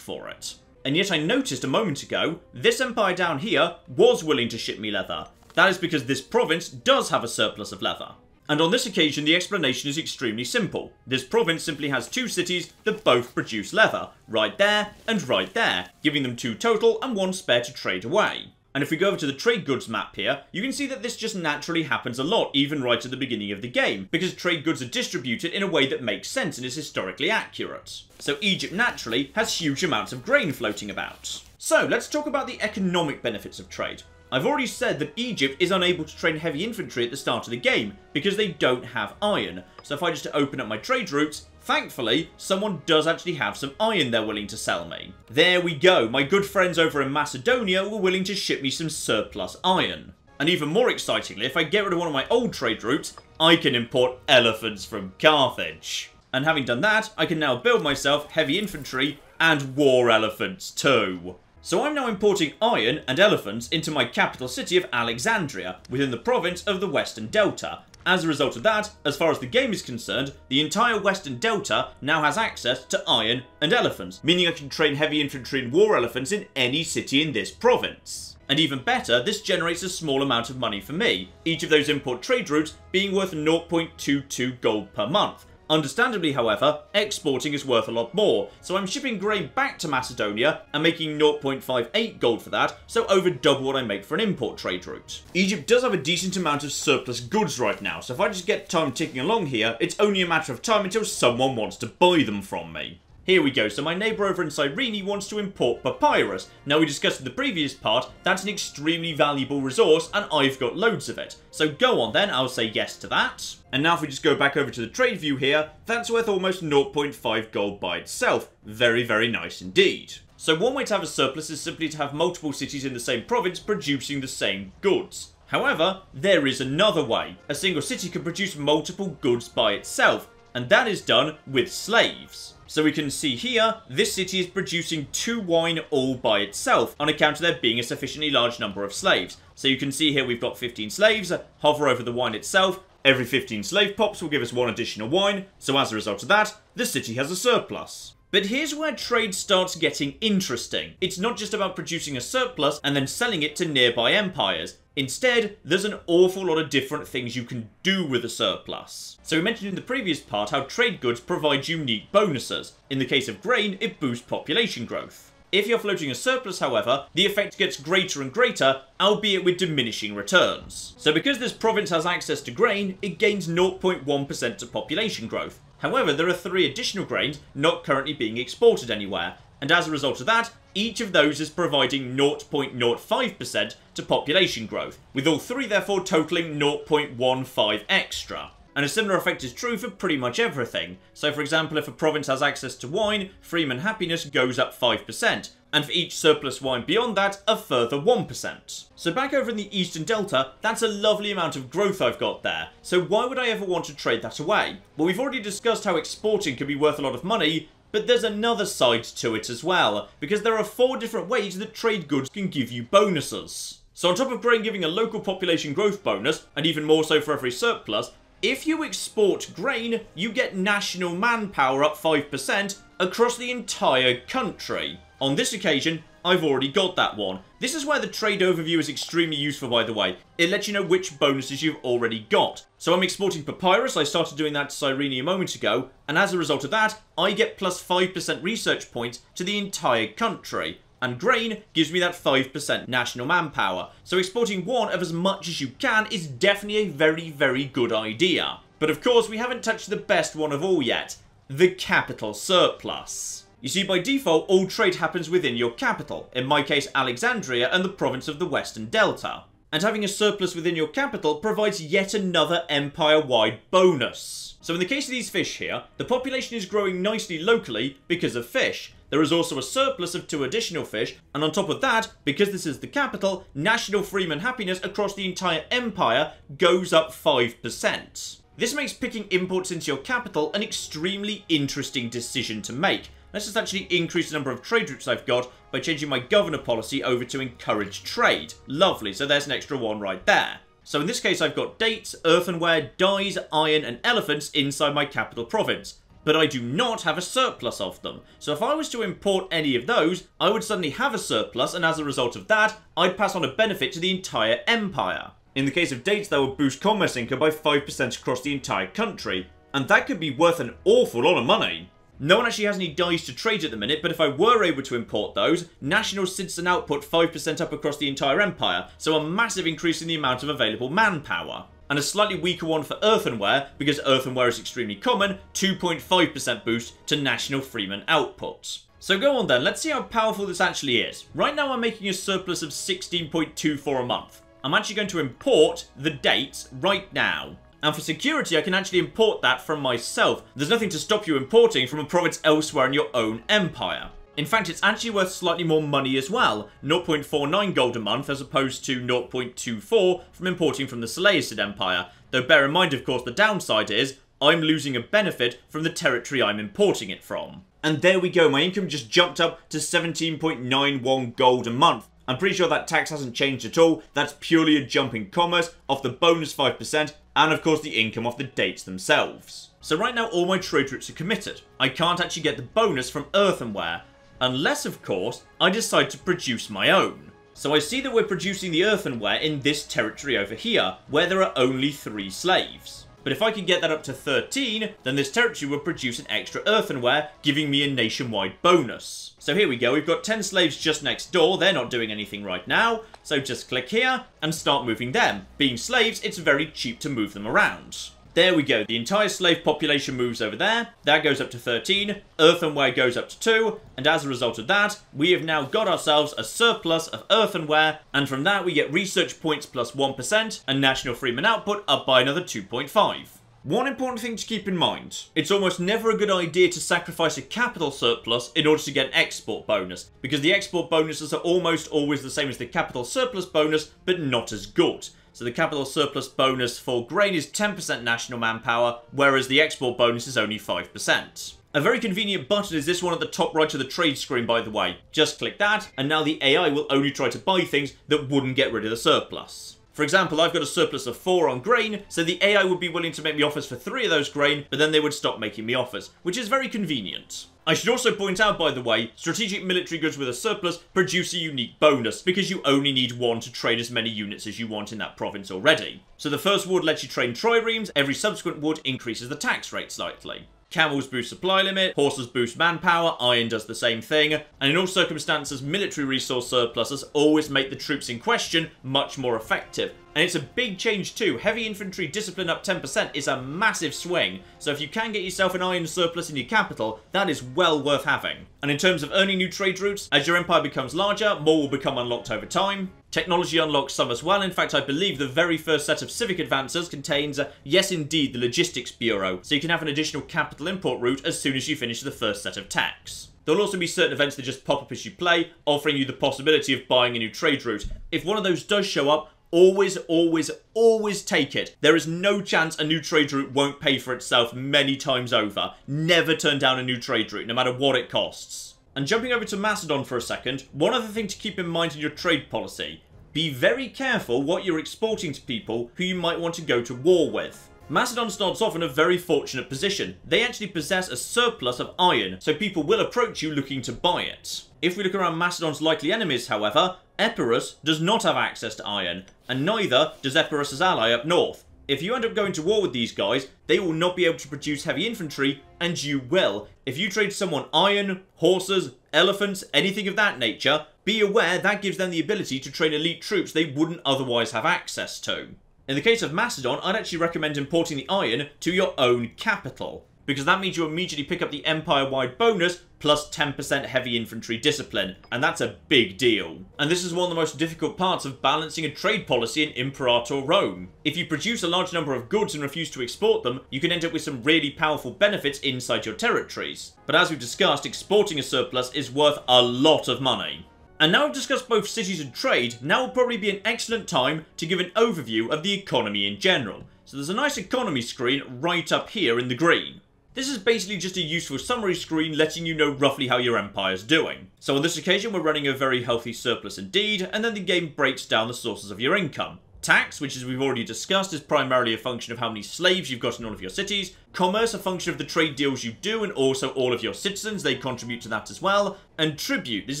for it. And yet I noticed a moment ago, this empire down here was willing to ship me leather. That is because this province does have a surplus of leather. And on this occasion, the explanation is extremely simple. This province simply has 2 cities that both produce leather, right there and right there, giving them 2 total and 1 spare to trade away. And if we go over to the trade goods map here, you can see that this just naturally happens a lot, even right at the beginning of the game, because trade goods are distributed in a way that makes sense and is historically accurate. So Egypt naturally has huge amounts of grain floating about. So let's talk about the economic benefits of trade. I've already said that Egypt is unable to train heavy infantry at the start of the game because they don't have iron. So if I just open up my trade routes, thankfully, someone does actually have some iron they're willing to sell me. There we go, my good friends over in Macedonia were willing to ship me some surplus iron. And even more excitingly, if I get rid of one of my old trade routes, I can import elephants from Carthage. And having done that, I can now build myself heavy infantry and war elephants too. So I'm now importing iron and elephants into my capital city of Alexandria, within the province of the Western Delta. As a result of that, as far as the game is concerned, the entire Western Delta now has access to iron and elephants, meaning I can train heavy infantry and war elephants in any city in this province. And even better, this generates a small amount of money for me, each of those import trade routes being worth 0.22 gold per month. Understandably, however, exporting is worth a lot more, so I'm shipping grain back to Macedonia and making 0.58 gold for that, so over double what I make for an import trade route. Egypt does have a decent amount of surplus goods right now, so if I just get time ticking along here, it's only a matter of time until someone wants to buy them from me. Here we go, so my neighbour over in Cyrene wants to import papyrus. Now we discussed in the previous part, that's an extremely valuable resource and I've got loads of it. So go on then, I'll say yes to that. And now if we just go back over to the trade view here, that's worth almost 0.5 gold by itself. Very, very nice indeed. So one way to have a surplus is simply to have multiple cities in the same province producing the same goods. However, there is another way. A single city can produce multiple goods by itself, and that is done with slaves. So we can see here, this city is producing 2 wine all by itself, on account of there being a sufficiently large number of slaves. So you can see here we've got 15 slaves, hover over the wine itself, every 15 slave pops will give us 1 additional wine, so as a result of that, the city has a surplus. But here's where trade starts getting interesting. It's not just about producing a surplus and then selling it to nearby empires. Instead, there's an awful lot of different things you can do with a surplus. So we mentioned in the previous part how trade goods provide unique bonuses. In the case of grain, it boosts population growth. If you're floating a surplus, however, the effect gets greater and greater, albeit with diminishing returns. So because this province has access to grain, it gains 0.1% to population growth. However, there are 3 additional grains not currently being exported anywhere, and as a result of that, each of those is providing 0.05% to population growth, with all 3 therefore totaling 0.15 extra. And a similar effect is true for pretty much everything. So for example, if a province has access to wine, freeman happiness goes up 5%, and for each surplus wine beyond that, a further 1%. So back over in the Eastern Delta, that's a lovely amount of growth I've got there, so why would I ever want to trade that away? Well, we've already discussed how exporting can be worth a lot of money, but there's another side to it as well, because there are 4 different ways that trade goods can give you bonuses. So on top of grain giving a local population growth bonus, and even more so for every surplus, if you export grain, you get national manpower up 5% across the entire country. On this occasion, I've already got that one. This is where the trade overview is extremely useful, by the way. It lets you know which bonuses you've already got. So I'm exporting papyrus, I started doing that to Cyrene a moment ago, and as a result of that, I get plus 5% research points to the entire country. And grain gives me that 5% national manpower. So exporting one of as much as you can is definitely a very, very good idea. But of course, we haven't touched the best one of all yet. The capital surplus. You see, by default, all trade happens within your capital. In my case, Alexandria and the province of the Western Delta. And having a surplus within your capital provides yet another empire-wide bonus. So in the case of these fish here, the population is growing nicely locally because of fish. There is also a surplus of 2 additional fish, and on top of that, because this is the capital, national freeman happiness across the entire empire goes up 5%. This makes picking imports into your capital an extremely interesting decision to make. Let's just actually increase the number of trade routes I've got by changing my governor policy over to encourage trade. Lovely, so there's an extra 1 right there. So in this case I've got dates, earthenware, dyes, iron and elephants inside my capital province. But I do not have a surplus of them. So if I was to import any of those, I would suddenly have a surplus, and as a result of that, I'd pass on a benefit to the entire empire. In the case of dates, that would boost commerce income by 5% across the entire country. And that could be worth an awful lot of money. No one actually has any dyes to trade at the minute, but if I were able to import those, national citizen output 5% up across the entire empire, so a massive increase in the amount of available manpower. And a slightly weaker one for earthenware, because earthenware is extremely common, 2.5% boost to national freeman output. So go on then, let's see how powerful this actually is. Right now I'm making a surplus of 16.24 a month. I'm actually going to import the dates right now. And for security, I can actually import that from myself. There's nothing to stop you importing from a province elsewhere in your own empire. In fact, it's actually worth slightly more money as well, 0.49 gold a month as opposed to 0.24 from importing from the Seleucid Empire. Though bear in mind, of course, the downside is I'm losing a benefit from the territory I'm importing it from. And there we go, my income just jumped up to 17.91 gold a month. I'm pretty sure that tax hasn't changed at all. That's purely a jump in commerce off the bonus 5% and of course the income off the dates themselves. So right now all my trade routes are committed. I can't actually get the bonus from earthenware unless of course I decide to produce my own. So I see that we're producing the earthenware in this territory over here where there are only 3 slaves. But if I can get that up to 13, then this territory will produce an extra earthenware, giving me a nationwide bonus. So here we go, we've got 10 slaves just next door, they're not doing anything right now, so just click here and start moving them. Being slaves, it's very cheap to move them around. There we go, the entire slave population moves over there, that goes up to 13, earthenware goes up to 2, and as a result of that, we have now got ourselves a surplus of earthenware, and from that we get research points plus 1%, and national freeman output up by another 2.5. One important thing to keep in mind, it's almost never a good idea to sacrifice a capital surplus in order to get an export bonus, because the export bonuses are almost always the same as the capital surplus bonus, but not as good. So the capital surplus bonus for grain is 10% national manpower, whereas the export bonus is only 5%. A very convenient button is this one at the top right of the trade screen, by the way. Just click that, and now the AI will only try to buy things that wouldn't get rid of the surplus. For example, I've got a surplus of 4 on grain, so the AI would be willing to make me offers for 3 of those grain, but then they would stop making me offers, which is very convenient. I should also point out, by the way, strategic military goods with a surplus produce a unique bonus, because you only need 1 to trade as many units as you want in that province already. So the first wood lets you trade triremes, every subsequent wood increases the tax rate slightly. Camels boost supply limit, horses boost manpower, iron does the same thing, and in all circumstances, military resource surpluses always make the troops in question much more effective. And it's a big change too. Heavy infantry discipline up 10% is a massive swing, so if you can get yourself an iron surplus in your capital, that is well worth having. And in terms of earning new trade routes, as your empire becomes larger, more will become unlocked over time. Technology unlocks some as well. In fact, I believe the very first set of civic advances contains, yes indeed, the logistics bureau, so you can have an additional capital import route as soon as you finish the first set of tax. There'll also be certain events that just pop up as you play, offering you the possibility of buying a new trade route. If one of those does show up, always, always, always take it. There is no chance a new trade route won't pay for itself many times over. Never turn down a new trade route, no matter what it costs. And jumping over to Macedon for a second, one other thing to keep in mind in your trade policy. Be very careful what you're exporting to people who you might want to go to war with. Macedon starts off in a very fortunate position. They actually possess a surplus of iron, so people will approach you looking to buy it. If we look around Macedon's likely enemies, however, Epirus does not have access to iron, and neither does Epirus' ally up north. If you end up going to war with these guys, they will not be able to produce heavy infantry, and you will. If you trade someone iron, horses, elephants, anything of that nature, be aware that gives them the ability to train elite troops they wouldn't otherwise have access to. In the case of Macedon, I'd actually recommend importing the iron to your own capital, because that means you immediately pick up the empire-wide bonus plus 10% heavy infantry discipline, and that's a big deal. And this is one of the most difficult parts of balancing a trade policy in Imperator Rome. If you produce a large number of goods and refuse to export them, you can end up with some really powerful benefits inside your territories. But as we've discussed, exporting a surplus is worth a lot of money. And now I've discussed both cities and trade, now will probably be an excellent time to give an overview of the economy in general. So there's a nice economy screen right up here in the green. This is basically just a useful summary screen letting you know roughly how your empire's doing. So on this occasion we're running a very healthy surplus indeed, and then the game breaks down the sources of your income. Tax, which as we've already discussed is primarily a function of how many slaves you've got in all of your cities. Commerce, a function of the trade deals you do and also all of your citizens, they contribute to that as well. And tribute, this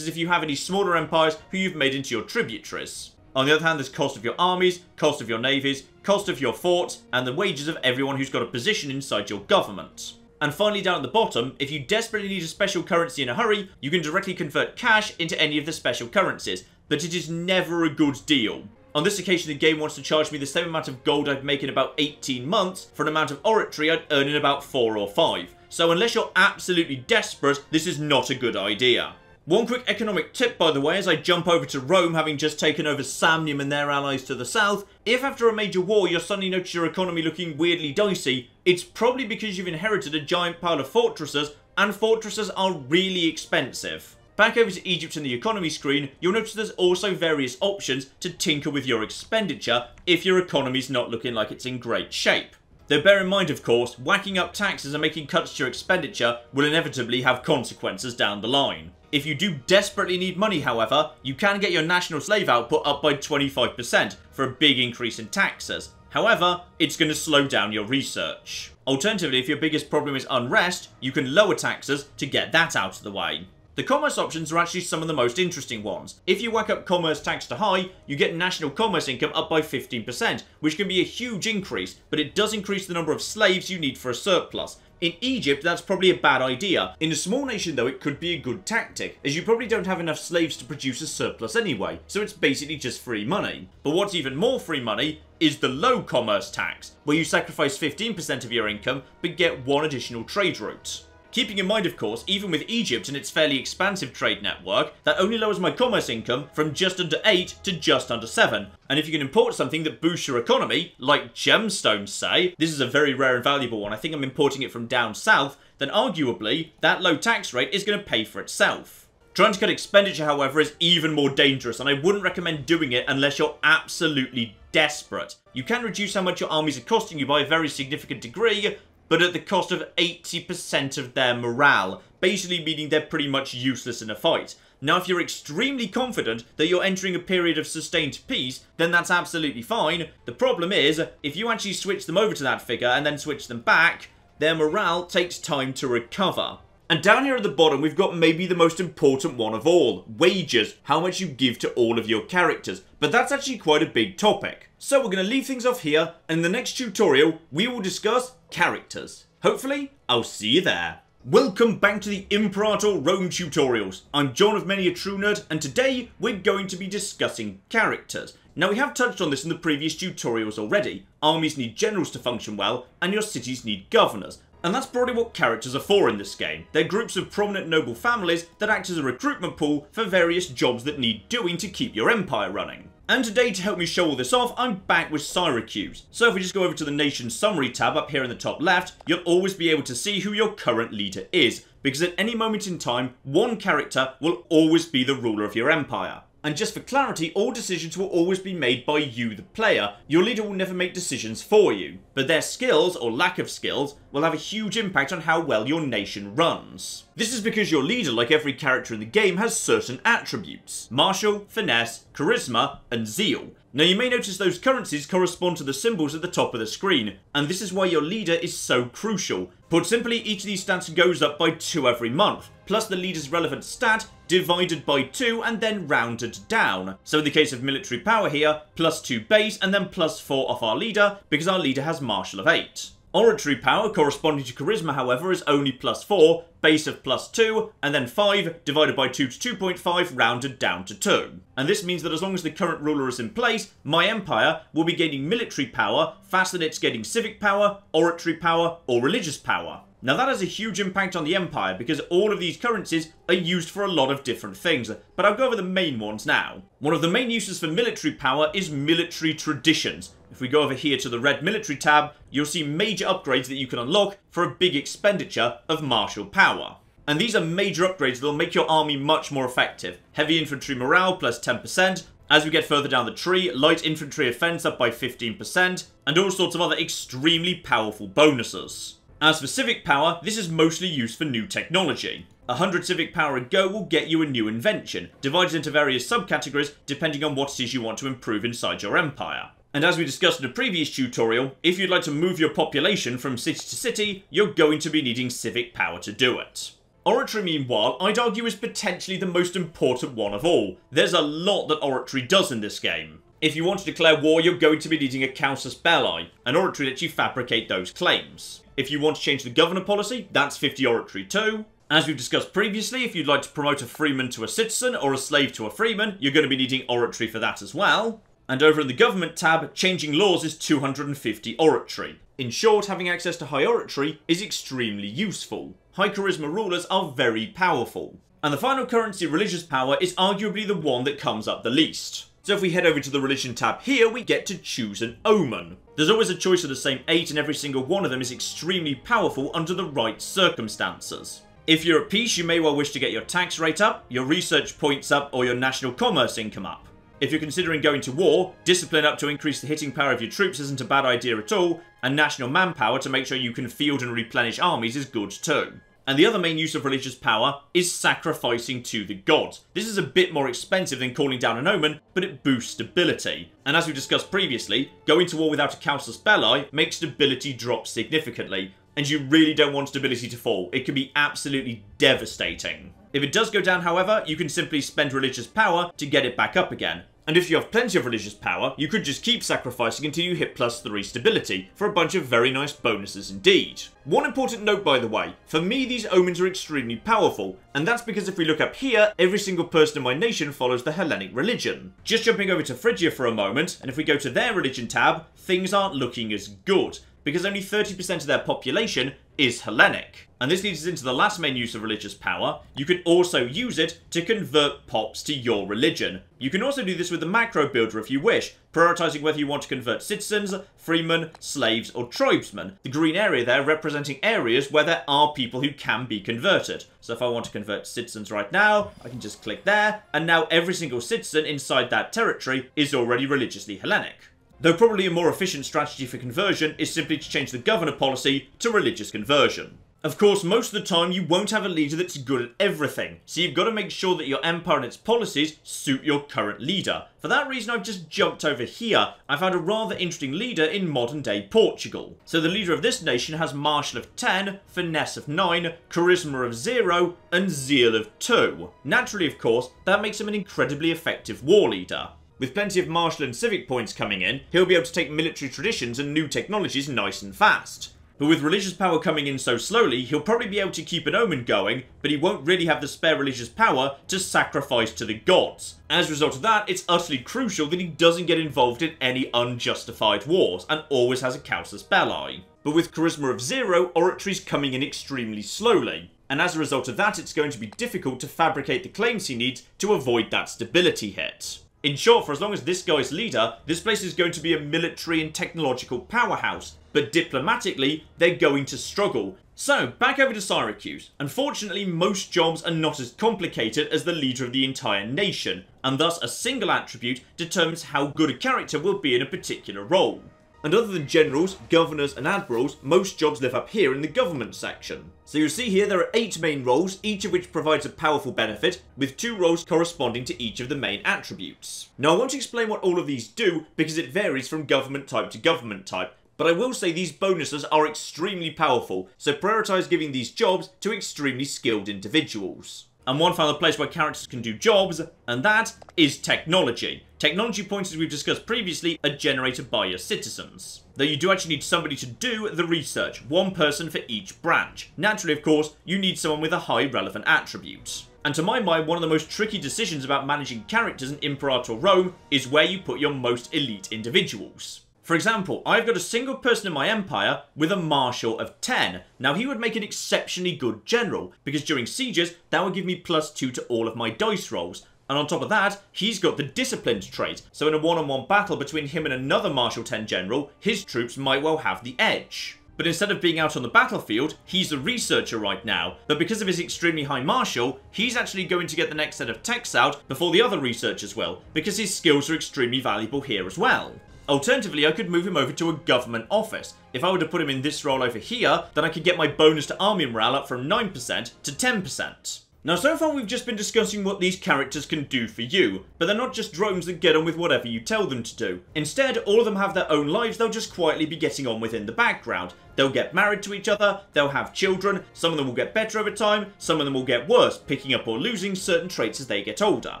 is if you have any smaller empires who you've made into your tributaries. On the other hand, there's cost of your armies, cost of your navies, cost of your forts, and the wages of everyone who's got a position inside your government. And finally down at the bottom, if you desperately need a special currency in a hurry, you can directly convert cash into any of the special currencies, but it is never a good deal. On this occasion, the game wants to charge me the same amount of gold I'd make in about 18 months for an amount of oratory I'd earn in about 4 or 5. So unless you're absolutely desperate, this is not a good idea. One quick economic tip, by the way, as I jump over to Rome, having just taken over Samnium and their allies to the south, if after a major war you suddenly notice your economy looking weirdly dicey, it's probably because you've inherited a giant pile of fortresses, and fortresses are really expensive. Back over to Egypt in the economy screen, you'll notice there's also various options to tinker with your expenditure if your economy's not looking like it's in great shape. Though bear in mind, of course, whacking up taxes and making cuts to your expenditure will inevitably have consequences down the line. If you do desperately need money, however, you can get your national slave output up by 25% for a big increase in taxes. However, it's going to slow down your research. Alternatively, if your biggest problem is unrest, you can lower taxes to get that out of the way. The commerce options are actually some of the most interesting ones. If you whack up commerce tax to high, you get national commerce income up by 15%, which can be a huge increase, but it does increase the number of slaves you need for a surplus. In Egypt, that's probably a bad idea. In a small nation though, it could be a good tactic, as you probably don't have enough slaves to produce a surplus anyway, so it's basically just free money. But what's even more free money is the low commerce tax, where you sacrifice 15% of your income, but get one additional trade route. Keeping in mind, of course, even with Egypt and its fairly expansive trade network, that only lowers my commerce income from just under 8 to just under 7. And if you can import something that boosts your economy, like gemstones say, this is a very rare and valuable one, I think I'm importing it from down south, then arguably, that low tax rate is going to pay for itself. Trying to cut expenditure, however, is even more dangerous, and I wouldn't recommend doing it unless you're absolutely desperate. You can reduce how much your armies are costing you by a very significant degree, but at the cost of 80% of their morale, basically meaning they're pretty much useless in a fight. Now, if you're extremely confident that you're entering a period of sustained peace, then that's absolutely fine. The problem is, if you actually switch them over to that figure and then switch them back, their morale takes time to recover. And down here at the bottom, we've got maybe the most important one of all, wages, how much you give to all of your characters. But that's actually quite a big topic. So we're going to leave things off here, and in the next tutorial, we will discuss characters. Hopefully, I'll see you there. Welcome back to the Imperator Rome tutorials. I'm John of Many a True Nerd, and today we're going to be discussing characters. Now, we have touched on this in the previous tutorials already. Armies need generals to function well, and your cities need governors. And that's probably what characters are for in this game. They're groups of prominent noble families that act as a recruitment pool for various jobs that need doing to keep your empire running. And today, to help me show all this off, I'm back with Syracuse. So if we just go over to the Nation Summary tab up here in the top left, you'll always be able to see who your current leader is, because at any moment in time, one character will always be the ruler of your empire. And just for clarity, all decisions will always be made by you, the player. Your leader will never make decisions for you. But their skills, or lack of skills, will have a huge impact on how well your nation runs. This is because your leader, like every character in the game, has certain attributes: martial, finesse, charisma, and zeal. Now, you may notice those currencies correspond to the symbols at the top of the screen, and this is why your leader is so crucial. Put simply, each of these stats goes up by 2 every month, plus the leader's relevant stat divided by 2 and then rounded down. So in the case of military power here, +2 base and then +4 off our leader, because our leader has martial of 8. Oratory power corresponding to charisma, however, is only +4, base of +2, and then 5 divided by 2 to 2.5 rounded down to 2. And this means that as long as the current ruler is in place, my empire will be gaining military power faster than it's getting civic power, oratory power, or religious power. Now that has a huge impact on the empire because all of these currencies are used for a lot of different things, but I'll go over the main ones now. One of the main uses for military power is military traditions. If we go over here to the red military tab, you'll see major upgrades that you can unlock for a big expenditure of martial power. And these are major upgrades that will make your army much more effective. Heavy infantry morale plus 10%, as we get further down the tree, light infantry offense up by 15%, and all sorts of other extremely powerful bonuses. As for civic power, this is mostly used for new technology. 100 civic power a go will get you a new invention, divided into various subcategories depending on what it is you want to improve inside your empire. And as we discussed in a previous tutorial, if you'd like to move your population from city to city, you're going to be needing civic power to do it. Oratory, meanwhile, I'd argue is potentially the most important one of all. There's a lot that oratory does in this game. If you want to declare war, you're going to be needing a casus belli, an oratory lets you fabricate those claims. If you want to change the governor policy, that's 50 oratory too. As we've discussed previously, if you'd like to promote a freeman to a citizen or a slave to a freeman, you're going to be needing oratory for that as well. And over in the government tab, changing laws is 250 oratory. In short, having access to high oratory is extremely useful. High charisma rulers are very powerful. And the final currency, religious power, is arguably the one that comes up the least. So if we head over to the religion tab here, we get to choose an omen. There's always a choice of the same 8 and every single one of them is extremely powerful under the right circumstances. If you're at peace, you may well wish to get your tax rate up, your research points up, or your national commerce income up. If you're considering going to war, discipline up to increase the hitting power of your troops isn't a bad idea at all, and national manpower to make sure you can field and replenish armies is good too. And the other main use of religious power is sacrificing to the gods. This is a bit more expensive than calling down an omen, but it boosts stability. And as we discussed previously, going to war without a casus belli makes stability drop significantly, and you really don't want stability to fall. It can be absolutely devastating. If it does go down, however, you can simply spend religious power to get it back up again. And if you have plenty of religious power, you could just keep sacrificing until you hit +3 stability, for a bunch of very nice bonuses indeed. One important note, by the way, for me these omens are extremely powerful, and that's because if we look up here, every single person in my nation follows the Hellenic religion. Just jumping over to Phrygia for a moment, and if we go to their religion tab, things aren't looking as good, because only 30% of their population is Hellenic. And this leads us into the last main use of religious power. You can also use it to convert pops to your religion. You can also do this with the macro builder if you wish, prioritizing whether you want to convert citizens, freemen, slaves, or tribesmen. The green area there representing areas where there are people who can be converted. So if I want to convert citizens right now, I can just click there, and now every single citizen inside that territory is already religiously Hellenic. Though probably a more efficient strategy for conversion is simply to change the governor policy to religious conversion. Of course, most of the time you won't have a leader that's good at everything, so you've got to make sure that your empire and its policies suit your current leader. For that reason, I've just jumped over here. I found a rather interesting leader in modern day Portugal. So the leader of this nation has martial of 10, finesse of 9, charisma of 0, and zeal of 2. Naturally, of course, that makes him an incredibly effective war leader. With plenty of martial and civic points coming in, he'll be able to take military traditions and new technologies nice and fast. But with religious power coming in so slowly, he'll probably be able to keep an omen going, but he won't really have the spare religious power to sacrifice to the gods. As a result of that, it's utterly crucial that he doesn't get involved in any unjustified wars, and always has a casus belli. But with charisma of 0, oratory's coming in extremely slowly. And as a result of that, it's going to be difficult to fabricate the claims he needs to avoid that stability hit. In short, for as long as this guy's leader, this place is going to be a military and technological powerhouse, but diplomatically, they're going to struggle. So, back over to Syracuse. Unfortunately, most jobs are not as complicated as the leader of the entire nation, and thus a single attribute determines how good a character will be in a particular role. And other than generals, governors and admirals, most jobs live up here in the government section. So you'll see here there are 8 main roles, each of which provides a powerful benefit, with 2 roles corresponding to each of the main attributes. Now I won't explain what all of these do, because it varies from government type to government type, but I will say these bonuses are extremely powerful, so prioritise giving these jobs to extremely skilled individuals. And one final place where characters can do jobs, and that is technology. Technology points, as we've discussed previously, are generated by your citizens. Though you do actually need somebody to do the research, 1 person for each branch. Naturally, of course, you need someone with a high relevant attribute. And to my mind, one of the most tricky decisions about managing characters in Imperator Rome is where you put your most elite individuals. For example, I've got a single person in my empire with a martial of 10. Now he would make an exceptionally good general, because during sieges, that would give me +2 to all of my dice rolls. And on top of that, he's got the disciplined trait, so in a one-on-one battle between him and another martial 10 general, his troops might well have the edge. But instead of being out on the battlefield, he's a researcher right now, but because of his extremely high martial, he's actually going to get the next set of techs out before the other researchers will, because his skills are extremely valuable here as well. Alternatively, I could move him over to a government office. If I were to put him in this role over here, then I could get my bonus to army morale up from 9% to 10%. Now, so far we've just been discussing what these characters can do for you, but they're not just drones that get on with whatever you tell them to do. Instead, all of them have their own lives they'll just quietly be getting on with in the background. They'll get married to each other, they'll have children, some of them will get better over time, some of them will get worse, picking up or losing certain traits as they get older.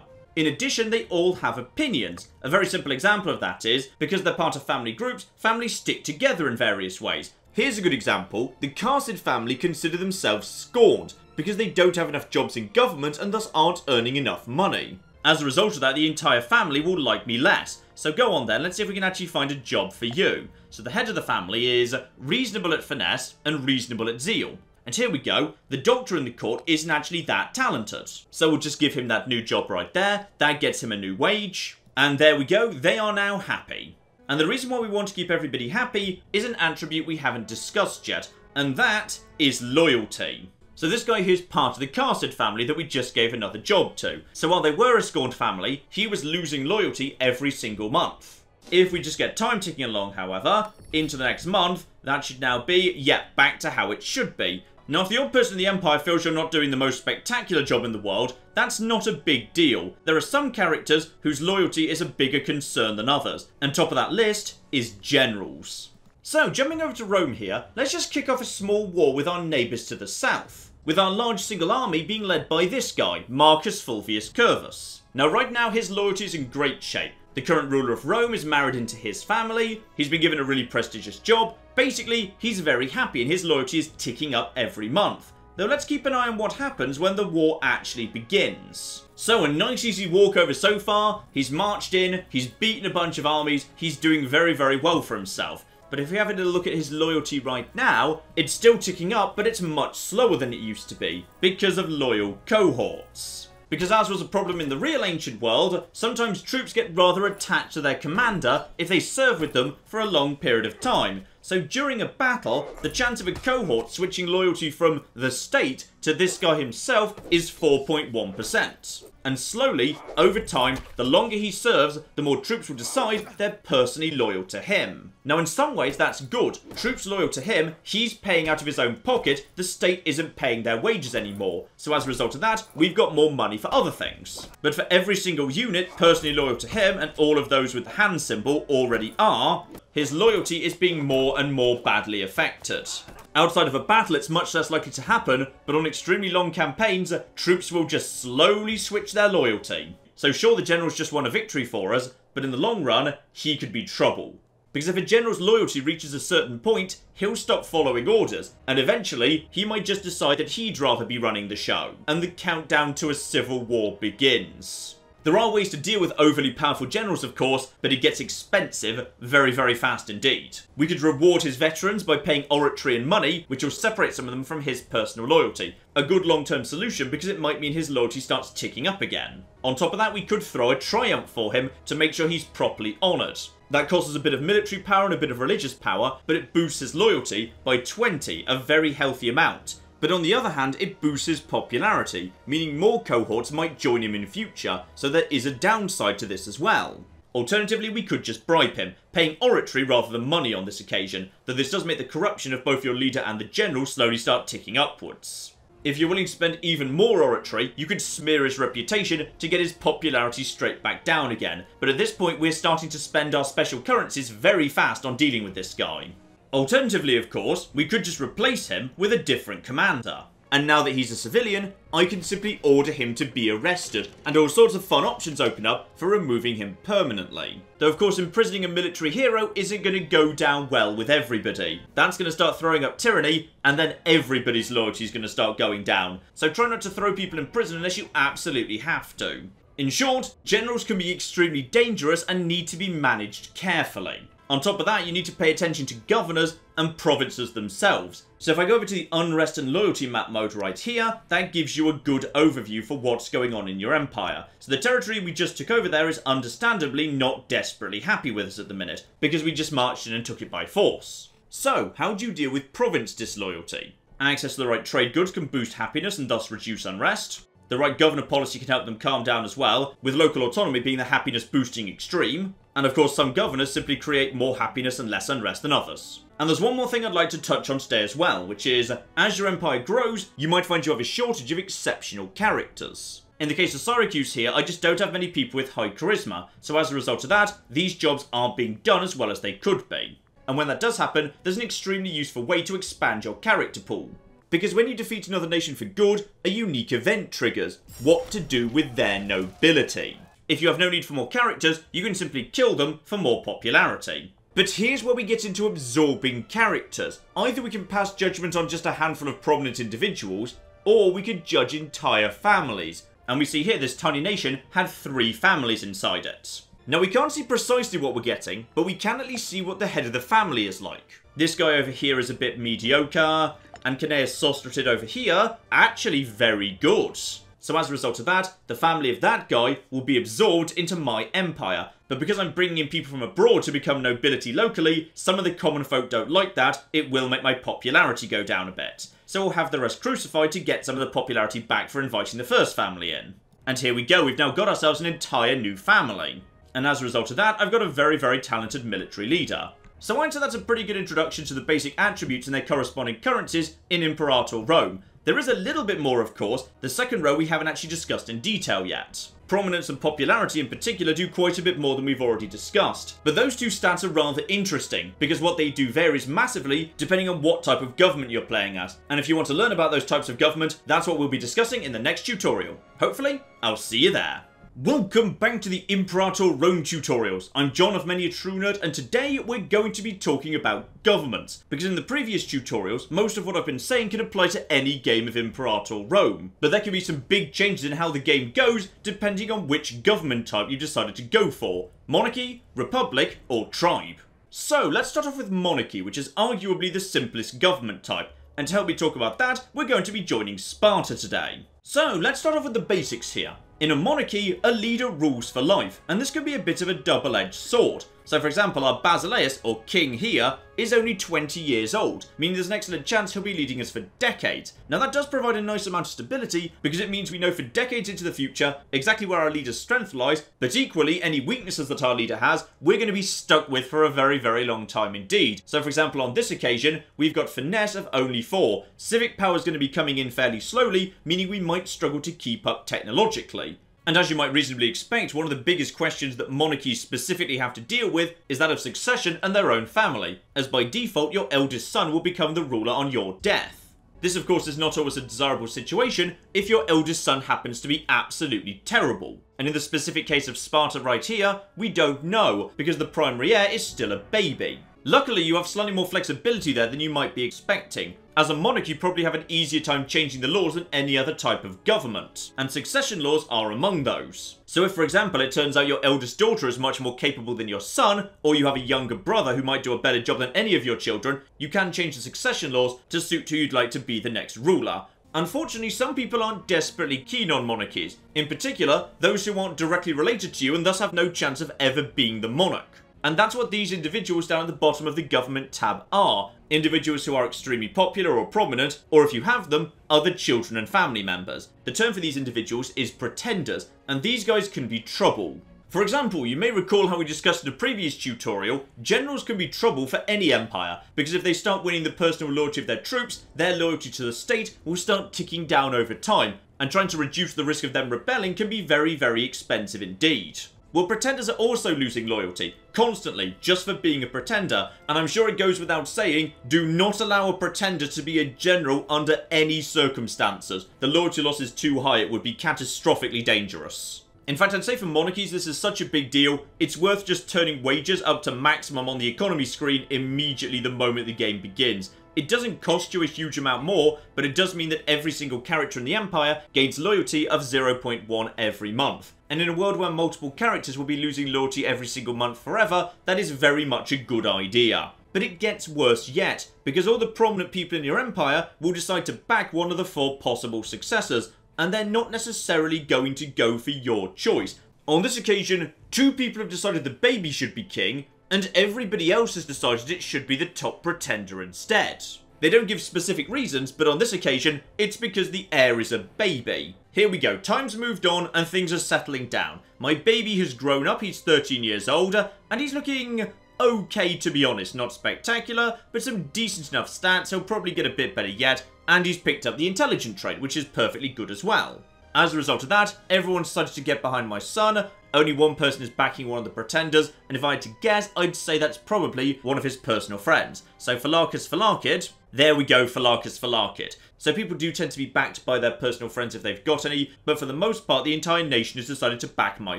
In addition, they all have opinions. A very simple example of that is, because they're part of family groups, families stick together in various ways. Here's a good example. The Carsid family consider themselves scorned, because they don't have enough jobs in government and thus aren't earning enough money. As a result of that, the entire family will like me less. So go on then, let's see if we can actually find a job for you. So the head of the family is reasonable at finesse and reasonable at zeal. And here we go, the doctor in the court isn't actually that talented. So we'll just give him that new job right there, that gets him a new wage, and there we go, they are now happy. And the reason why we want to keep everybody happy is an attribute we haven't discussed yet, and that is loyalty. So this guy here's part of the Carsid family that we just gave another job to. So while they were a scorned family, he was losing loyalty every single month. If we just get time ticking along, however, into the next month, that should now be, back to how it should be. Now, if the odd person in the Empire feels you're not doing the most spectacular job in the world, that's not a big deal. There are some characters whose loyalty is a bigger concern than others, and top of that list is generals. So, jumping over to Rome here, let's just kick off a small war with our neighbours to the south, with our large single army being led by this guy, Marcus Fulvius Curvus. Now, right now, his loyalty is in great shape. The current ruler of Rome is married into his family, he's been given a really prestigious job. Basically, he's very happy and his loyalty is ticking up every month. Though let's keep an eye on what happens when the war actually begins. So a nice easy walkover so far, he's marched in, he's beaten a bunch of armies, he's doing very, very well for himself. But if we have a look at his loyalty right now, it's still ticking up, but it's much slower than it used to be, because of loyal cohorts. Because as was a problem in the real ancient world, sometimes troops get rather attached to their commander if they serve with them for a long period of time. So during a battle, the chance of a cohort switching loyalty from the state to this guy himself is 4.1%. And slowly, over time, the longer he serves, the more troops will decide they're personally loyal to him. Now in some ways that's good. Troops loyal to him, he's paying out of his own pocket, the state isn't paying their wages anymore. So as a result of that, we've got more money for other things. But for every single unit personally loyal to him, and all of those with the hand symbol already are, his loyalty is being more and more badly affected. Outside of a battle, it's much less likely to happen, but on extremely long campaigns, troops will just slowly switch their loyalty. So sure, the general's just won a victory for us, but in the long run, he could be trouble. Because if a general's loyalty reaches a certain point, he'll stop following orders, and eventually, he might just decide that he'd rather be running the show, and the countdown to a civil war begins. There are ways to deal with overly powerful generals, of course, but it gets expensive very, very fast indeed. We could reward his veterans by paying oratory and money, which will separate some of them from his personal loyalty. A good long-term solution because it might mean his loyalty starts ticking up again. On top of that, we could throw a triumph for him to make sure he's properly honoured. That costs us a bit of military power and a bit of religious power, but it boosts his loyalty by 20, a very healthy amount. But on the other hand, it boosts his popularity, meaning more cohorts might join him in future, so there is a downside to this as well. Alternatively, we could just bribe him, paying oratory rather than money on this occasion, though this does make the corruption of both your leader and the general slowly start ticking upwards. If you're willing to spend even more oratory, you could smear his reputation to get his popularity straight back down again, but at this point we're starting to spend our special currencies very fast on dealing with this guy. Alternatively, of course, we could just replace him with a different commander. And now that he's a civilian, I can simply order him to be arrested, and all sorts of fun options open up for removing him permanently. Though of course imprisoning a military hero isn't going to go down well with everybody. That's going to start throwing up tyranny, and then everybody's loyalty is going to start going down. So try not to throw people in prison unless you absolutely have to. In short, generals can be extremely dangerous and need to be managed carefully. On top of that, you need to pay attention to governors and provinces themselves. So if I go over to the unrest and loyalty map mode right here, that gives you a good overview for what's going on in your empire. So the territory we just took over there is understandably not desperately happy with us at the minute, because we just marched in and took it by force. So, how do you deal with province disloyalty? Access to the right trade goods can boost happiness and thus reduce unrest. The right governor policy can help them calm down as well, with local autonomy being the happiness boosting extreme. And of course some governors simply create more happiness and less unrest than others. And there's one more thing I'd like to touch on today as well, which is, as your empire grows, you might find you have a shortage of exceptional characters. In the case of Syracuse here, I just don't have many people with high charisma, so as a result of that, these jobs aren't being done as well as they could be. And when that does happen, there's an extremely useful way to expand your character pool. Because when you defeat another nation for good, a unique event triggers what to do with their nobility. If you have no need for more characters, you can simply kill them for more popularity. But here's where we get into absorbing characters. Either we can pass judgment on just a handful of prominent individuals, or we could judge entire families. And we see here this tiny nation had 3 families inside it. Now we can't see precisely what we're getting, but we can at least see what the head of the family is like. This guy over here is a bit mediocre, and Cnaeus Sostratid over here, actually very good. So as a result of that, the family of that guy will be absorbed into my empire. But because I'm bringing in people from abroad to become nobility locally, some of the common folk don't like that, it will make my popularity go down a bit. So we'll have the rest crucified to get some of the popularity back for inviting the first family in. And here we go, we've now got ourselves an entire new family. And as a result of that, I've got a very, very talented military leader. So I'd say that's a pretty good introduction to the basic attributes and their corresponding currencies in Imperator Rome. There is a little bit more, of course. The second row we haven't actually discussed in detail yet. Prominence and popularity in particular do quite a bit more than we've already discussed. But those two stats are rather interesting, because what they do varies massively depending on what type of government you're playing as. And if you want to learn about those types of government, that's what we'll be discussing in the next tutorial. Hopefully, I'll see you there. Welcome back to the Imperator Rome tutorials. I'm John of Many a True Nerd, and today we're going to be talking about government. Because in the previous tutorials, most of what I've been saying can apply to any game of Imperator Rome. But there can be some big changes in how the game goes, depending on which government type you decided to go for. Monarchy, Republic, or Tribe. So, let's start off with Monarchy, which is arguably the simplest government type. And to help me talk about that, we're going to be joining Sparta today. So, let's start off with the basics here. In a monarchy, a leader rules for life, and this can be a bit of a double-edged sword. So for example, our Basileus, or king here, is only 20 years old, meaning there's an excellent chance he'll be leading us for decades. Now that does provide a nice amount of stability, because it means we know for decades into the future exactly where our leader's strength lies, but equally any weaknesses that our leader has, we're going to be stuck with for a very, very long time indeed. So for example, on this occasion, we've got finesse of only 4. Civic power is going to be coming in fairly slowly, meaning we might struggle to keep up technologically. And as you might reasonably expect, one of the biggest questions that monarchies specifically have to deal with is that of succession and their own family, as by default your eldest son will become the ruler on your death. This of course is not always a desirable situation if your eldest son happens to be absolutely terrible. And in the specific case of Sparta right here, we don't know, because the primary heir is still a baby. Luckily, you have slightly more flexibility there than you might be expecting. As a monarch, you probably have an easier time changing the laws than any other type of government, and succession laws are among those. So if, for example, it turns out your eldest daughter is much more capable than your son, or you have a younger brother who might do a better job than any of your children, you can change the succession laws to suit who you'd like to be the next ruler. Unfortunately, some people aren't desperately keen on monarchies, in particular, those who aren't directly related to you and thus have no chance of ever being the monarch. And that's what these individuals down at the bottom of the government tab are. Individuals who are extremely popular or prominent, or if you have them, other children and family members. The term for these individuals is pretenders, and these guys can be trouble. For example, you may recall how we discussed in a previous tutorial, generals can be trouble for any empire, because if they start winning the personal loyalty of their troops, their loyalty to the state will start ticking down over time, and trying to reduce the risk of them rebelling can be very, very expensive indeed. Well, pretenders are also losing loyalty, constantly, just for being a pretender, and I'm sure it goes without saying, do not allow a pretender to be a general under any circumstances. The loyalty loss is too high, it would be catastrophically dangerous. In fact, I'd say for monarchies this is such a big deal, it's worth just turning wages up to maximum on the economy screen immediately the moment the game begins. It doesn't cost you a huge amount more, but it does mean that every single character in the Empire gains loyalty of 0.1 every month. And in a world where multiple characters will be losing loyalty every single month forever, that is very much a good idea. But it gets worse yet, because all the prominent people in your empire will decide to back one of the 4 possible successors, and they're not necessarily going to go for your choice. On this occasion, 2 people have decided the baby should be king, and everybody else has decided it should be the top pretender instead. They don't give specific reasons, but on this occasion, it's because the heir is a baby. Here we go, time's moved on and things are settling down. My baby has grown up, he's 13 years older, and he's looking okay, to be honest. Not spectacular, but some decent enough stats. He'll probably get a bit better yet, and he's picked up the intelligent trait, which is perfectly good as well. As a result of that, everyone decided to get behind my son. Only one person is backing one of the pretenders, and if I had to guess, I'd say that's probably one of his personal friends. So fabricate, there we go, fabricate. So people do tend to be backed by their personal friends if they've got any, but for the most part, the entire nation has decided to back my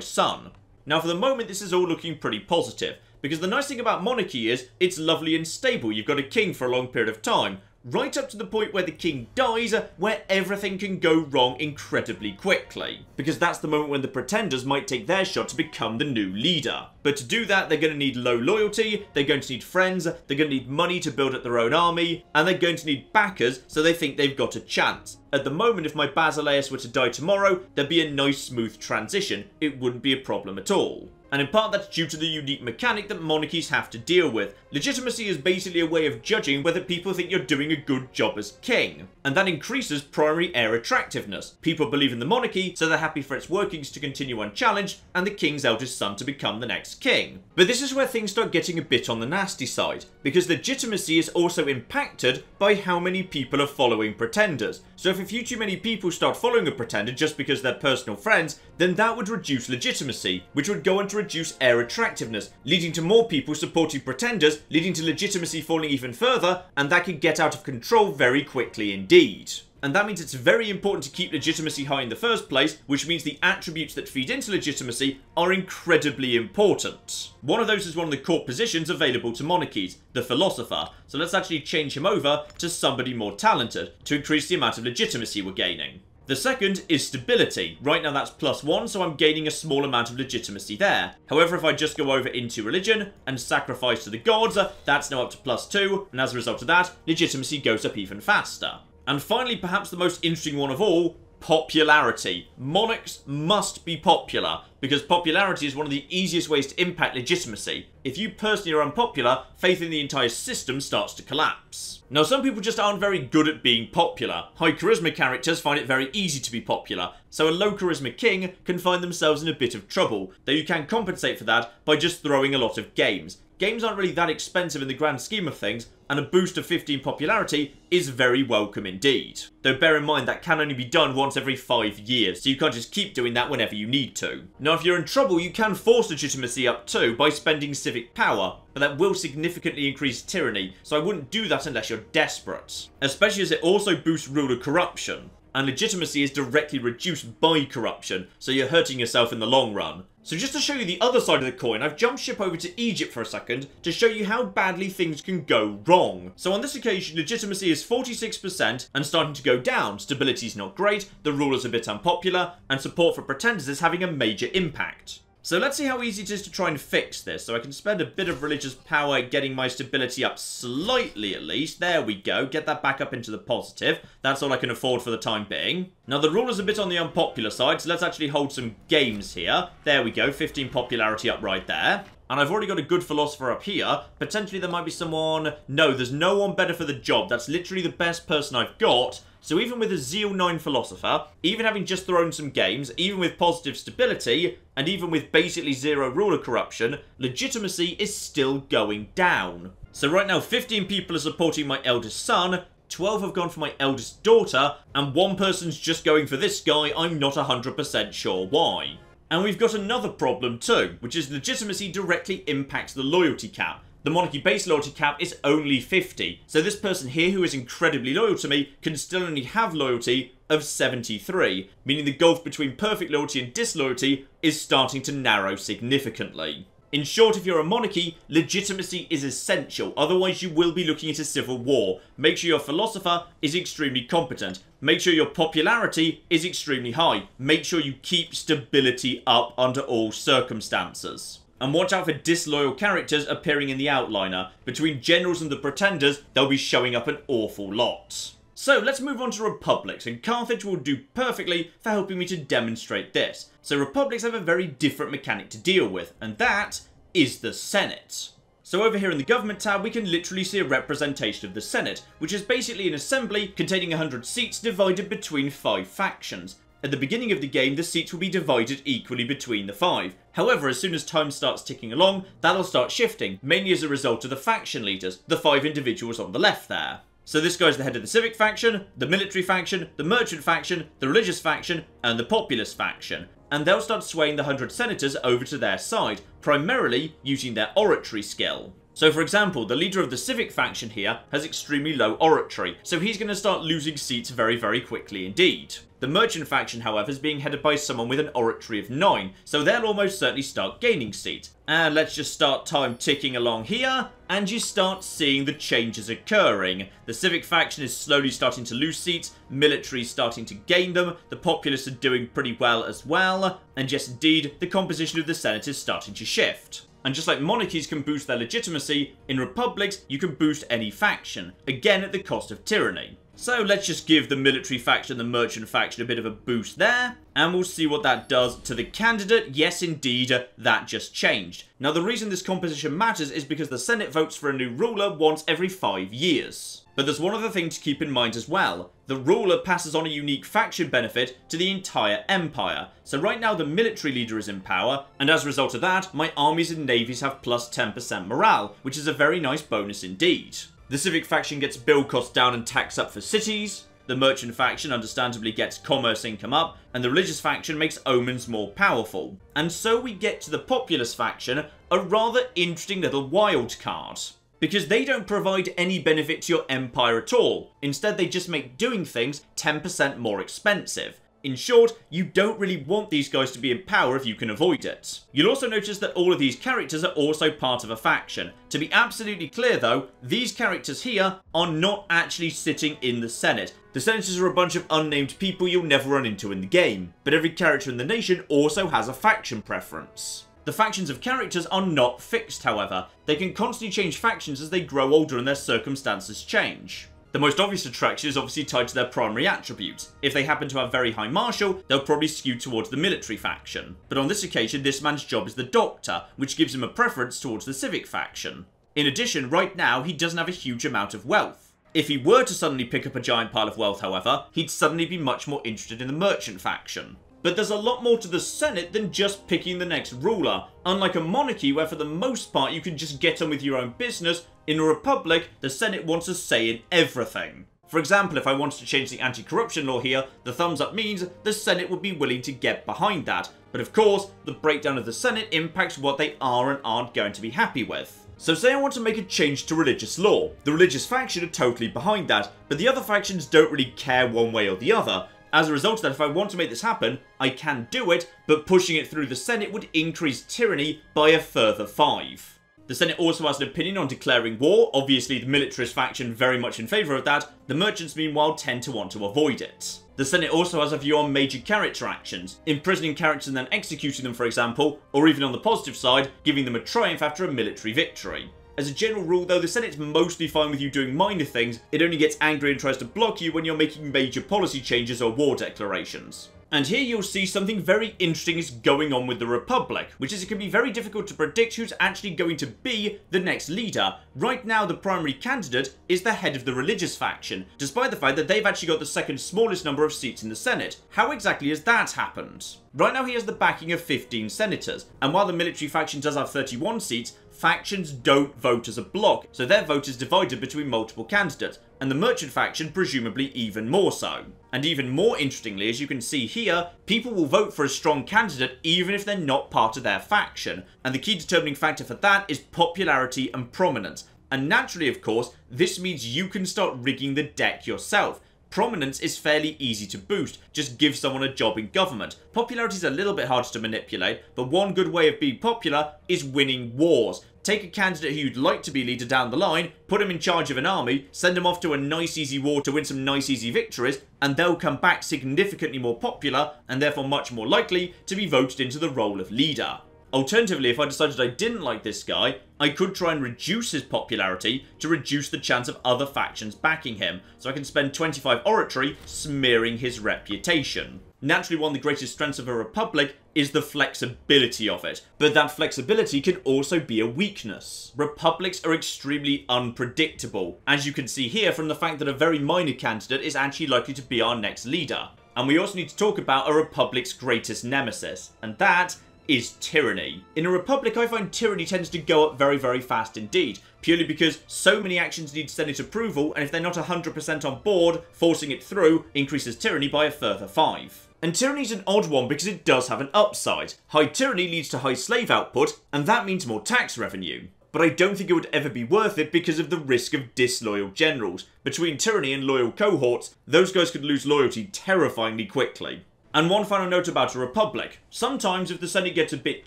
son. Now, for the moment, this is all looking pretty positive, because the nice thing about monarchy is it's lovely and stable. You've got a king for a long period of time, right up to the point where the king dies, where everything can go wrong incredibly quickly. Because that's the moment when the pretenders might take their shot to become the new leader. But to do that, they're going to need low loyalty, they're going to need friends, they're going to need money to build up their own army, and they're going to need backers so they think they've got a chance. At the moment, if my Basileus were to die tomorrow, there'd be a nice smooth transition. It wouldn't be a problem at all. And in part that's due to the unique mechanic that monarchies have to deal with. Legitimacy is basically a way of judging whether people think you're doing a good job as king. And that increases primary heir attractiveness. People believe in the monarchy, so they're happy for its workings to continue unchallenged, and the king's eldest son to become the next king. But this is where things start getting a bit on the nasty side, because legitimacy is also impacted by how many people are following pretenders. So if a few too many people start following a pretender just because they're personal friends, then that would reduce legitimacy, which would go on to reduce heir attractiveness, leading to more people supporting pretenders, leading to legitimacy falling even further, and that could get out of control very quickly indeed. And that means it's very important to keep legitimacy high in the first place, which means the attributes that feed into legitimacy are incredibly important. One of those is one of the court positions available to monarchies, the philosopher. So let's actually change him over to somebody more talented to increase the amount of legitimacy we're gaining. The second is stability. Right now that's +1, so I'm gaining a small amount of legitimacy there. However, if I just go over into religion and sacrifice to the gods, that's now up to +2, and as a result of that, legitimacy goes up even faster. And finally, perhaps the most interesting one of all, popularity. Monarchs must be popular, because popularity is one of the easiest ways to impact legitimacy. If you personally are unpopular, faith in the entire system starts to collapse. Now, some people just aren't very good at being popular. High charisma characters find it very easy to be popular, so a low charisma king can find themselves in a bit of trouble, though you can compensate for that by just throwing a lot of games. Games aren't really that expensive in the grand scheme of things, and a boost of 15 popularity is very welcome indeed. Though bear in mind that can only be done once every 5 years, so you can't just keep doing that whenever you need to. Now, if you're in trouble, you can force legitimacy up too by spending civic power, but that will significantly increase tyranny, so I wouldn't do that unless you're desperate. Especially as it also boosts ruler corruption, and legitimacy is directly reduced by corruption, so you're hurting yourself in the long run. So just to show you the other side of the coin, I've jumped ship over to Egypt for a second to show you how badly things can go wrong. So on this occasion, legitimacy is 46% and starting to go down. Stability is not great, the ruler's a bit unpopular, and support for pretenders is having a major impact. So let's see how easy it is to try and fix this. So I can spend a bit of religious power getting my stability up slightly at least. There we go. Get that back up into the positive. That's all I can afford for the time being. Now the ruler's a bit on the unpopular side, so let's actually hold some games here. There we go. 15 popularity up right there. And I've already got a good philosopher up here. Potentially there might be someone... No, there's no one better for the job. That's literally the best person I've got. So even with a Zeal 9 philosopher, even having just thrown some games, even with positive stability, and even with basically 0 ruler corruption, legitimacy is still going down. So right now 15 people are supporting my eldest son, 12 have gone for my eldest daughter, and 1 person's just going for this guy. I'm not 100% sure why. And we've got another problem too, which is legitimacy directly impacts the loyalty cap. The monarchy base loyalty cap is only 50, so this person here who is incredibly loyal to me can still only have loyalty of 73, meaning the gulf between perfect loyalty and disloyalty is starting to narrow significantly. In short, if you're a monarchy, legitimacy is essential, otherwise you will be looking at a civil war. Make sure your philosopher is extremely competent. Make sure your popularity is extremely high. Make sure you keep stability up under all circumstances. And watch out for disloyal characters appearing in the outliner. Between generals and the pretenders, they'll be showing up an awful lot. So let's move on to republics, and Carthage will do perfectly for helping me to demonstrate this. So republics have a very different mechanic to deal with, and that is the Senate. So over here in the government tab, we can literally see a representation of the Senate, which is basically an assembly containing 100 seats divided between 5 factions. At the beginning of the game, the seats will be divided equally between the 5. However, as soon as time starts ticking along, that'll start shifting, mainly as a result of the faction leaders, the 5 individuals on the left there. So this guy's the head of the civic faction, the military faction, the merchant faction, the religious faction, and the populous faction. And they'll start swaying the 100 senators over to their side, primarily using their oratory skill. So for example, the leader of the civic faction here has extremely low oratory, so he's going to start losing seats very quickly indeed. The merchant faction, however, is being headed by someone with an oratory of 9, so they'll almost certainly start gaining seats. And let's just start time ticking along here, and you start seeing the changes occurring. The civic faction is slowly starting to lose seats, military is starting to gain them, the populace are doing pretty well as well, and yes indeed, the composition of the Senate is starting to shift. And just like monarchies can boost their legitimacy, in republics you can boost any faction, again at the cost of tyranny. So let's just give the military faction and the merchant faction a bit of a boost there, and we'll see what that does to the candidate. Yes indeed, that just changed. Now the reason this composition matters is because the Senate votes for a new ruler once every 5 years. But there's one other thing to keep in mind as well. The ruler passes on a unique faction benefit to the entire empire. So right now the military leader is in power, and as a result of that, my armies and navies have plus 10% morale, which is a very nice bonus indeed. The civic faction gets build costs down and tax up for cities. The merchant faction understandably gets commerce income up, and the religious faction makes omens more powerful. And so we get to the populous faction, a rather interesting little wild card. Because they don't provide any benefit to your empire at all. Instead, they just make doing things 10% more expensive. In short, you don't really want these guys to be in power if you can avoid it. You'll also notice that all of these characters are also part of a faction. To be absolutely clear though, these characters here are not actually sitting in the Senate. The senators are a bunch of unnamed people you'll never run into in the game. But every character in the nation also has a faction preference. The factions of characters are not fixed, however. They can constantly change factions as they grow older and their circumstances change. The most obvious attraction is obviously tied to their primary attributes. If they happen to have very high martial, they'll probably skew towards the military faction. But on this occasion, this man's job is the doctor, which gives him a preference towards the civic faction. In addition, right now, he doesn't have a huge amount of wealth. If he were to suddenly pick up a giant pile of wealth, however, he'd suddenly be much more interested in the merchant faction. But there's a lot more to the Senate than just picking the next ruler. Unlike a monarchy where for the most part you can just get on with your own business, in a republic the Senate wants a say in everything. For example, if I wanted to change the anti-corruption law here, the thumbs up means the Senate would be willing to get behind that. But of course, the breakdown of the Senate impacts what they are and aren't going to be happy with. So say I want to make a change to religious law. The religious faction are totally behind that, but the other factions don't really care one way or the other. As a result of that, if I want to make this happen, I can do it, but pushing it through the Senate would increase tyranny by a further 5. The Senate also has an opinion on declaring war. Obviously, the militarist faction very much in favour of that. The merchants, meanwhile, tend to want to avoid it. The Senate also has a view on major character actions, imprisoning characters and then executing them, for example, or even on the positive side, giving them a triumph after a military victory. As a general rule though, the Senate's mostly fine with you doing minor things. It only gets angry and tries to block you when you're making major policy changes or war declarations. And here you'll see something very interesting is going on with the Republic, which is it can be very difficult to predict who's actually going to be the next leader. Right now the primary candidate is the head of the religious faction, despite the fact that they've actually got the second smallest number of seats in the Senate. How exactly has that happened? Right now he has the backing of 15 senators, and while the military faction does have 31 seats, factions don't vote as a block, so their vote is divided between multiple candidates, and the merchant faction presumably even more so. And even more interestingly, as you can see here, people will vote for a strong candidate even if they're not part of their faction, and the key determining factor for that is popularity and prominence. And naturally, of course, this means you can start rigging the deck yourself. Prominence is fairly easy to boost, just give someone a job in government. Popularity is a little bit harder to manipulate, but one good way of being popular is winning wars. Take a candidate who you'd like to be leader down the line, put him in charge of an army, send him off to a nice easy war to win some nice easy victories, and they'll come back significantly more popular, and therefore much more likely to be voted into the role of leader. Alternatively, if I decided I didn't like this guy, I could try and reduce his popularity to reduce the chance of other factions backing him, so I can spend 25 oratory smearing his reputation. Naturally, one of the greatest strengths of a republic is the flexibility of it, but that flexibility can also be a weakness. Republics are extremely unpredictable, as you can see here from the fact that a very minor candidate is actually likely to be our next leader. And we also need to talk about a republic's greatest nemesis, and that is tyranny. In a republic, I find tyranny tends to go up very, very fast indeed, purely because so many actions need Senate approval, and if they're not 100% on board, forcing it through increases tyranny by a further 5. And tyranny's an odd one because it does have an upside. High tyranny leads to high slave output, and that means more tax revenue. But I don't think it would ever be worth it because of the risk of disloyal generals. Between tyranny and loyal cohorts, those guys could lose loyalty terrifyingly quickly. And one final note about a republic. Sometimes if the Senate gets a bit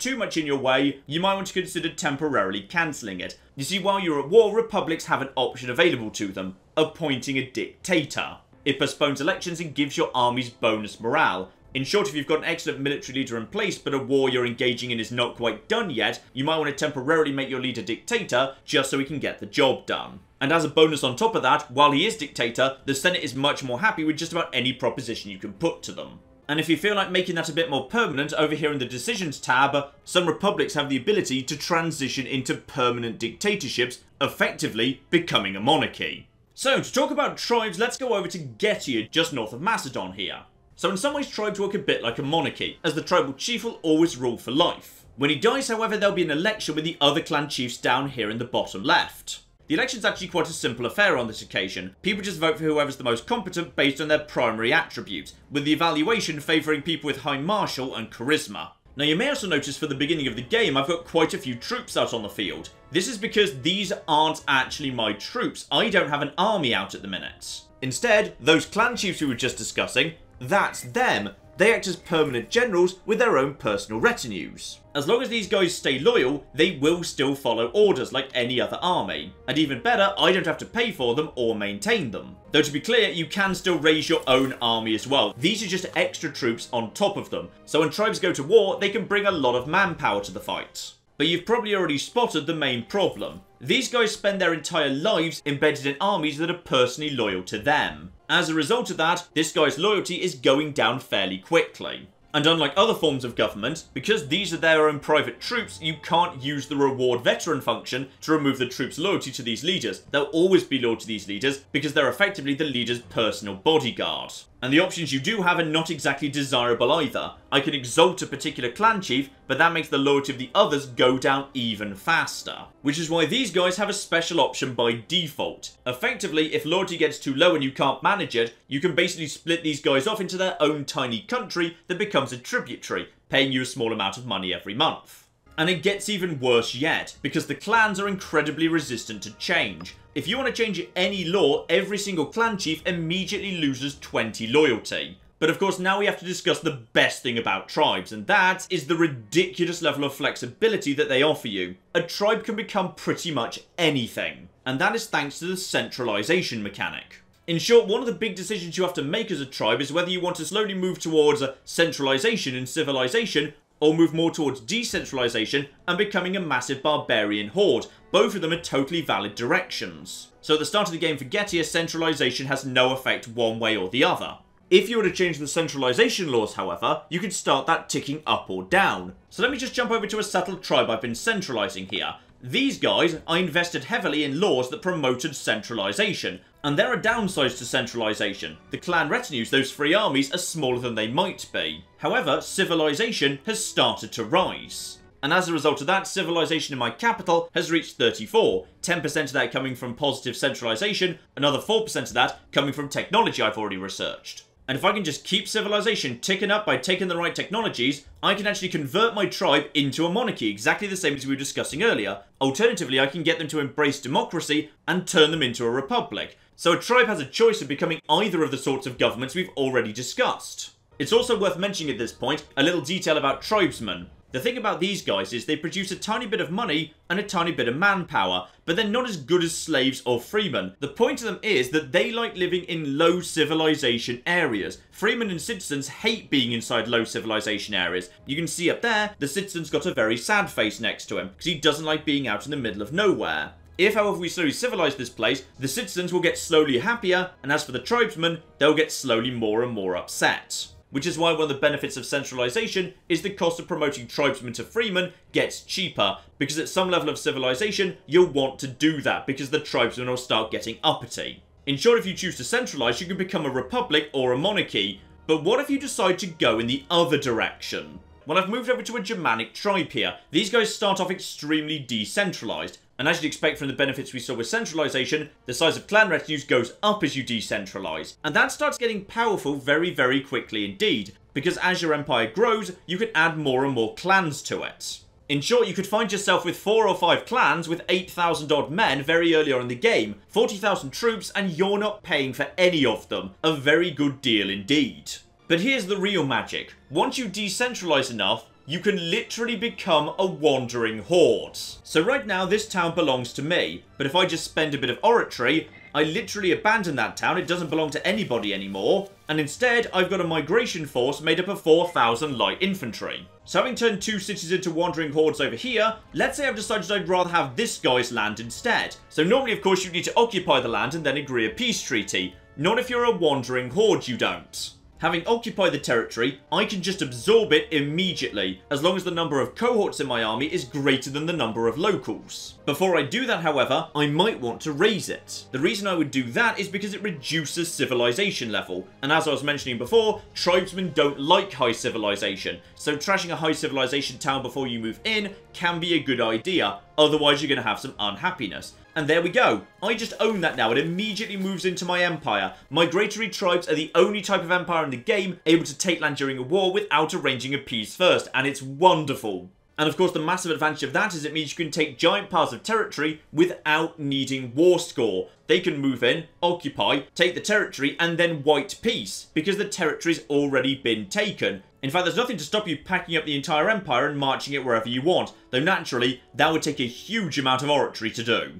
too much in your way, you might want to consider temporarily cancelling it. You see, while you're at war, republics have an option available to them: appointing a dictator. It postpones elections and gives your armies bonus morale. In short, if you've got an excellent military leader in place, but a war you're engaging in is not quite done yet, you might want to temporarily make your leader dictator, just so he can get the job done. And as a bonus on top of that, while he is dictator, the Senate is much more happy with just about any proposition you can put to them. And if you feel like making that a bit more permanent, over here in the Decisions tab, some republics have the ability to transition into permanent dictatorships, effectively becoming a monarchy. So, to talk about tribes, let's go over to Getia, just north of Macedon here. So in some ways, tribes work a bit like a monarchy, as the tribal chief will always rule for life. When he dies, however, there'll be an election with the other clan chiefs down here in the bottom left. The election's actually quite a simple affair on this occasion. People just vote for whoever's the most competent based on their primary attributes, with the evaluation favouring people with high martial and charisma. Now you may also notice for the beginning of the game I've got quite a few troops out on the field. This is because these aren't actually my troops. I don't have an army out at the minute. Instead, those clan chiefs we were just discussing, that's them. They act as permanent generals with their own personal retinues. As long as these guys stay loyal, they will still follow orders like any other army. And even better, I don't have to pay for them or maintain them. Though to be clear, you can still raise your own army as well. These are just extra troops on top of them. So when tribes go to war, they can bring a lot of manpower to the fight. But you've probably already spotted the main problem. These guys spend their entire lives embedded in armies that are personally loyal to them. As a result of that, this guy's loyalty is going down fairly quickly. And unlike other forms of government, because these are their own private troops, you can't use the reward veteran function to remove the troops' loyalty to these leaders. They'll always be loyal to these leaders because they're effectively the leader's personal bodyguard. And the options you do have are not exactly desirable either. I can exalt a particular clan chief, but that makes the loyalty of the others go down even faster. Which is why these guys have a special option by default. Effectively, if loyalty gets too low and you can't manage it, you can basically split these guys off into their own tiny country that becomes a tributary, paying you a small amount of money every month. And it gets even worse yet, because the clans are incredibly resistant to change. If you want to change any law, every single clan chief immediately loses 20 loyalty. But of course now we have to discuss the best thing about tribes, and that is the ridiculous level of flexibility that they offer you. A tribe can become pretty much anything, and that is thanks to the centralization mechanic. In short, one of the big decisions you have to make as a tribe is whether you want to slowly move towards centralization and civilization, or move more towards decentralization and becoming a massive barbarian horde. Both of them are totally valid directions. So at the start of the game for Getia, centralization has no effect one way or the other. If you were to change the centralization laws, however, you could start that ticking up or down. So let me just jump over to a settled tribe I've been centralizing here. These guys, I invested heavily in laws that promoted centralization, and there are downsides to centralization. The clan retinues, those free armies, are smaller than they might be. However, civilization has started to rise. And as a result of that, civilization in my capital has reached 34, 10% of that coming from positive centralization, another 4% of that coming from technology I've already researched. And if I can just keep civilization ticking up by taking the right technologies, I can actually convert my tribe into a monarchy, exactly the same as we were discussing earlier. Alternatively, I can get them to embrace democracy and turn them into a republic. So a tribe has a choice of becoming either of the sorts of governments we've already discussed. It's also worth mentioning at this point a little detail about tribesmen. The thing about these guys is they produce a tiny bit of money and a tiny bit of manpower, but they're not as good as slaves or freemen. The point of them is that they like living in low civilization areas. Freemen and citizens hate being inside low civilization areas. You can see up there, the citizen's got a very sad face next to him, because he doesn't like being out in the middle of nowhere. If, however, we slowly civilize this place, the citizens will get slowly happier, and as for the tribesmen, they'll get slowly more and more upset. which is why one of the benefits of centralization is the cost of promoting tribesmen to freemen gets cheaper, because at some level of civilization you'll want to do that because the tribesmen will start getting uppity. In short, if you choose to centralize, you can become a republic or a monarchy, but what if you decide to go in the other direction? Well, I've moved over to a Germanic tribe here. These guys start off extremely decentralized, and as you'd expect from the benefits we saw with centralization, the size of clan retinues goes up as you decentralize, and that starts getting powerful very, very quickly indeed, because as your empire grows, you can add more and more clans to it. In short, you could find yourself with 4 or 5 clans with 8,000 odd men very early on in the game, 40,000 troops, and you're not paying for any of them. A very good deal indeed. But here's the real magic. Once you decentralize enough, you can literally become a wandering horde. So right now, this town belongs to me, but if I just spend a bit of oratory, I literally abandon that town, it doesn't belong to anybody anymore, and instead I've got a migration force made up of 4,000 light infantry. So having turned 2 cities into wandering hordes over here, let's say I've decided I'd rather have this guy's land instead. So normally of course you need to occupy the land and then agree a peace treaty. Not if you're a wandering horde, you don't. Having occupied the territory, I can just absorb it immediately, as long as the number of cohorts in my army is greater than the number of locals. Before I do that, however, I might want to raise it. The reason I would do that is because it reduces civilization level, and as I was mentioning before, tribesmen don't like high civilization, so trashing a high civilization town before you move in can be a good idea, otherwise you're going to have some unhappiness. And there we go. I just own that now. It immediately moves into my empire. Migratory tribes are the only type of empire in the game able to take land during a war without arranging a peace first, and it's wonderful. And of course the massive advantage of that is it means you can take giant parts of territory without needing war score. They can move in, occupy, take the territory, and then white peace, because the territory's already been taken. In fact, there's nothing to stop you packing up the entire empire and marching it wherever you want, though naturally, that would take a huge amount of oratory to do.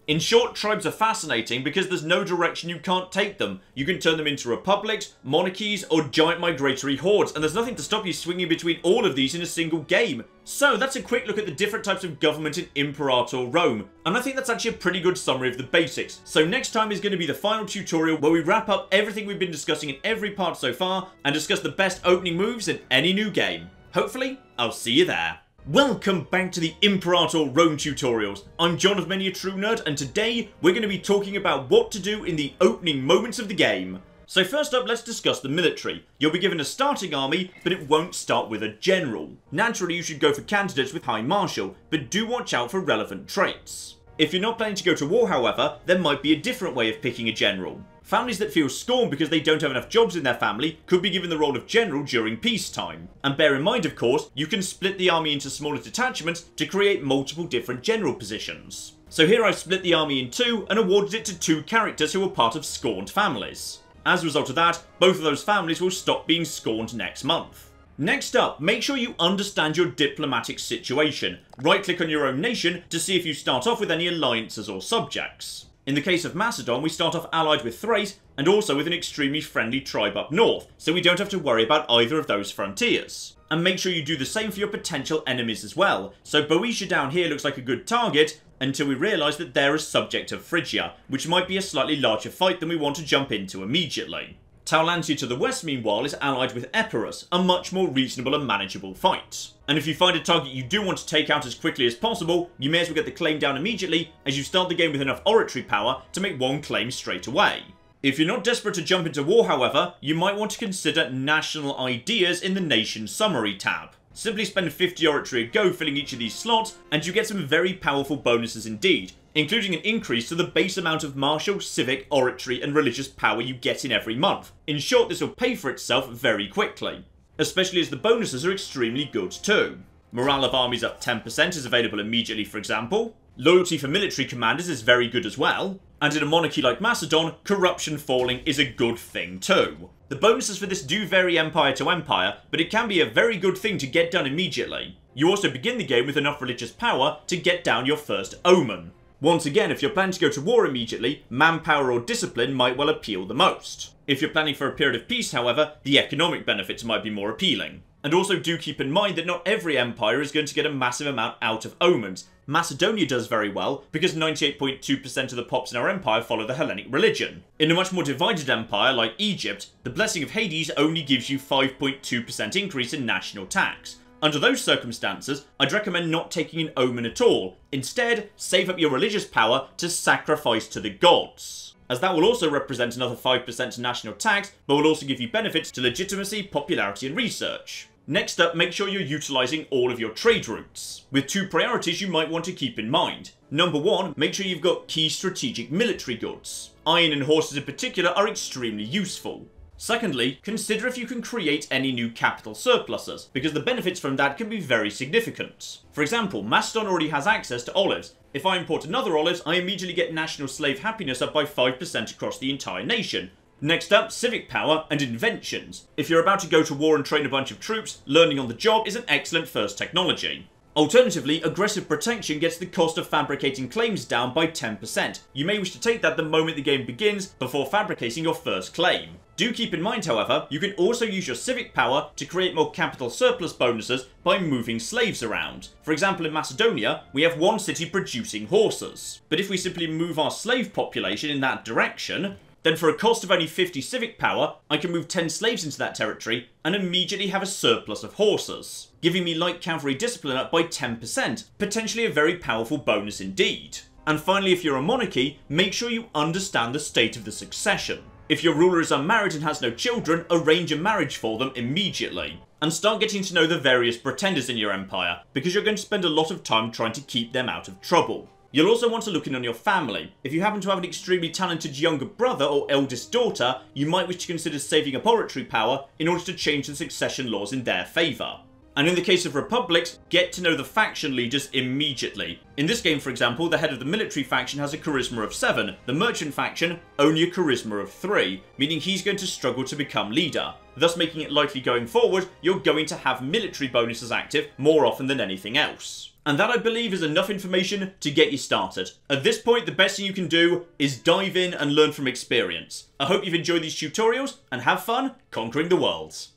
In short, tribes are fascinating because there's no direction you can't take them. You can turn them into republics, monarchies, or giant migratory hordes, and there's nothing to stop you swinging between all of these in a single game. So that's a quick look at the different types of government in Imperator Rome, and I think that's actually a pretty good summary of the basics. So next time is going to be the final tutorial where we wrap up everything we've been discussing in every part so far, and discuss the best opening moves in any new game. Hopefully, I'll see you there. Welcome back to the Imperator Rome tutorials. I'm John of Many a True Nerd, and today we're going to be talking about what to do in the opening moments of the game. So first up, let's discuss the military. You'll be given a starting army, but it won't start with a general. Naturally, you should go for candidates with high martial, but do watch out for relevant traits. If you're not planning to go to war, however, there might be a different way of picking a general. Families that feel scorned because they don't have enough jobs in their family could be given the role of general during peacetime. And bear in mind, of course, you can split the army into smaller detachments to create multiple different general positions. So here I've split the army in 2 and awarded it to 2 characters who are part of scorned families. As a result of that, both of those families will stop being scorned next month. Next up, make sure you understand your diplomatic situation. Right-click on your own nation to see if you start off with any alliances or subjects. In the case of Macedon, we start off allied with Thrace, and also with an extremely friendly tribe up north, so we don't have to worry about either of those frontiers. And make sure you do the same for your potential enemies as well. So Boeotia down here looks like a good target, until we realise that they're a subject of Phrygia, which might be a slightly larger fight than we want to jump into immediately. Taulantia to the west, meanwhile, is allied with Epirus, a much more reasonable and manageable fight. And if you find a target you do want to take out as quickly as possible, you may as well get the claim down immediately, as you start the game with enough oratory power to make one claim straight away. If you're not desperate to jump into war, however, you might want to consider national ideas in the Nation Summary tab. Simply spend 50 oratory a go filling each of these slots, and you get some very powerful bonuses indeed, including an increase to the base amount of martial, civic, oratory, and religious power you get in every month. In short, this will pay for itself very quickly, especially as the bonuses are extremely good too. Morale of armies up 10% is available immediately, for example. Loyalty for military commanders is very good as well. And in a monarchy like Macedon, corruption falling is a good thing too. The bonuses for this do vary empire to empire, but it can be a very good thing to get done immediately. You also begin the game with enough religious power to get down your first omen. Once again, if you're planning to go to war immediately, manpower or discipline might well appeal the most. If you're planning for a period of peace, however, the economic benefits might be more appealing. And also do keep in mind that not every empire is going to get a massive amount out of omens. Macedonia does very well because 98.2% of the pops in our empire follow the Hellenic religion. In a much more divided empire like Egypt, the Blessing of Hades only gives you 5.2% increase in national tax. Under those circumstances, I'd recommend not taking an omen at all. Instead, save up your religious power to sacrifice to the gods, as that will also represent another 5% to national tax, but will also give you benefits to legitimacy, popularity and research. Next up, make sure you're utilising all of your trade routes, with 2 priorities you might want to keep in mind. Number 1, make sure you've got key strategic military goods. Iron and horses in particular are extremely useful. Secondly, consider if you can create any new capital surpluses, because the benefits from that can be very significant. For example, Macedon already has access to olives. If I import another olives, I immediately get national slave happiness up by 5% across the entire nation. Next up, civic power and inventions. If you're about to go to war and train a bunch of troops, learning on the job is an excellent first technology. Alternatively, aggressive protection gets the cost of fabricating claims down by 10%. You may wish to take that the moment the game begins, before fabricating your first claim. Do keep in mind, however, you can also use your civic power to create more capital surplus bonuses by moving slaves around. For example, in Macedonia, we have 1 city producing horses. But if we simply move our slave population in that direction, then for a cost of only 50 civic power, I can move 10 slaves into that territory and immediately have a surplus of horses, giving me light cavalry discipline up by 10%, potentially a very powerful bonus indeed. And finally, if you're a monarchy, make sure you understand the state of the succession. If your ruler is unmarried and has no children, arrange a marriage for them immediately. And start getting to know the various pretenders in your empire, because you're going to spend a lot of time trying to keep them out of trouble. You'll also want to look in on your family. If you happen to have an extremely talented younger brother or eldest daughter, you might wish to consider saving up oratory power in order to change the succession laws in their favour. And in the case of republics, get to know the faction leaders immediately. In this game, for example, the head of the military faction has a charisma of 7, the merchant faction only a charisma of 3, meaning he's going to struggle to become leader, thus making it likely going forward you're going to have military bonuses active more often than anything else. And that, I believe, is enough information to get you started. At this point, the best thing you can do is dive in and learn from experience. I hope you've enjoyed these tutorials and have fun conquering the world.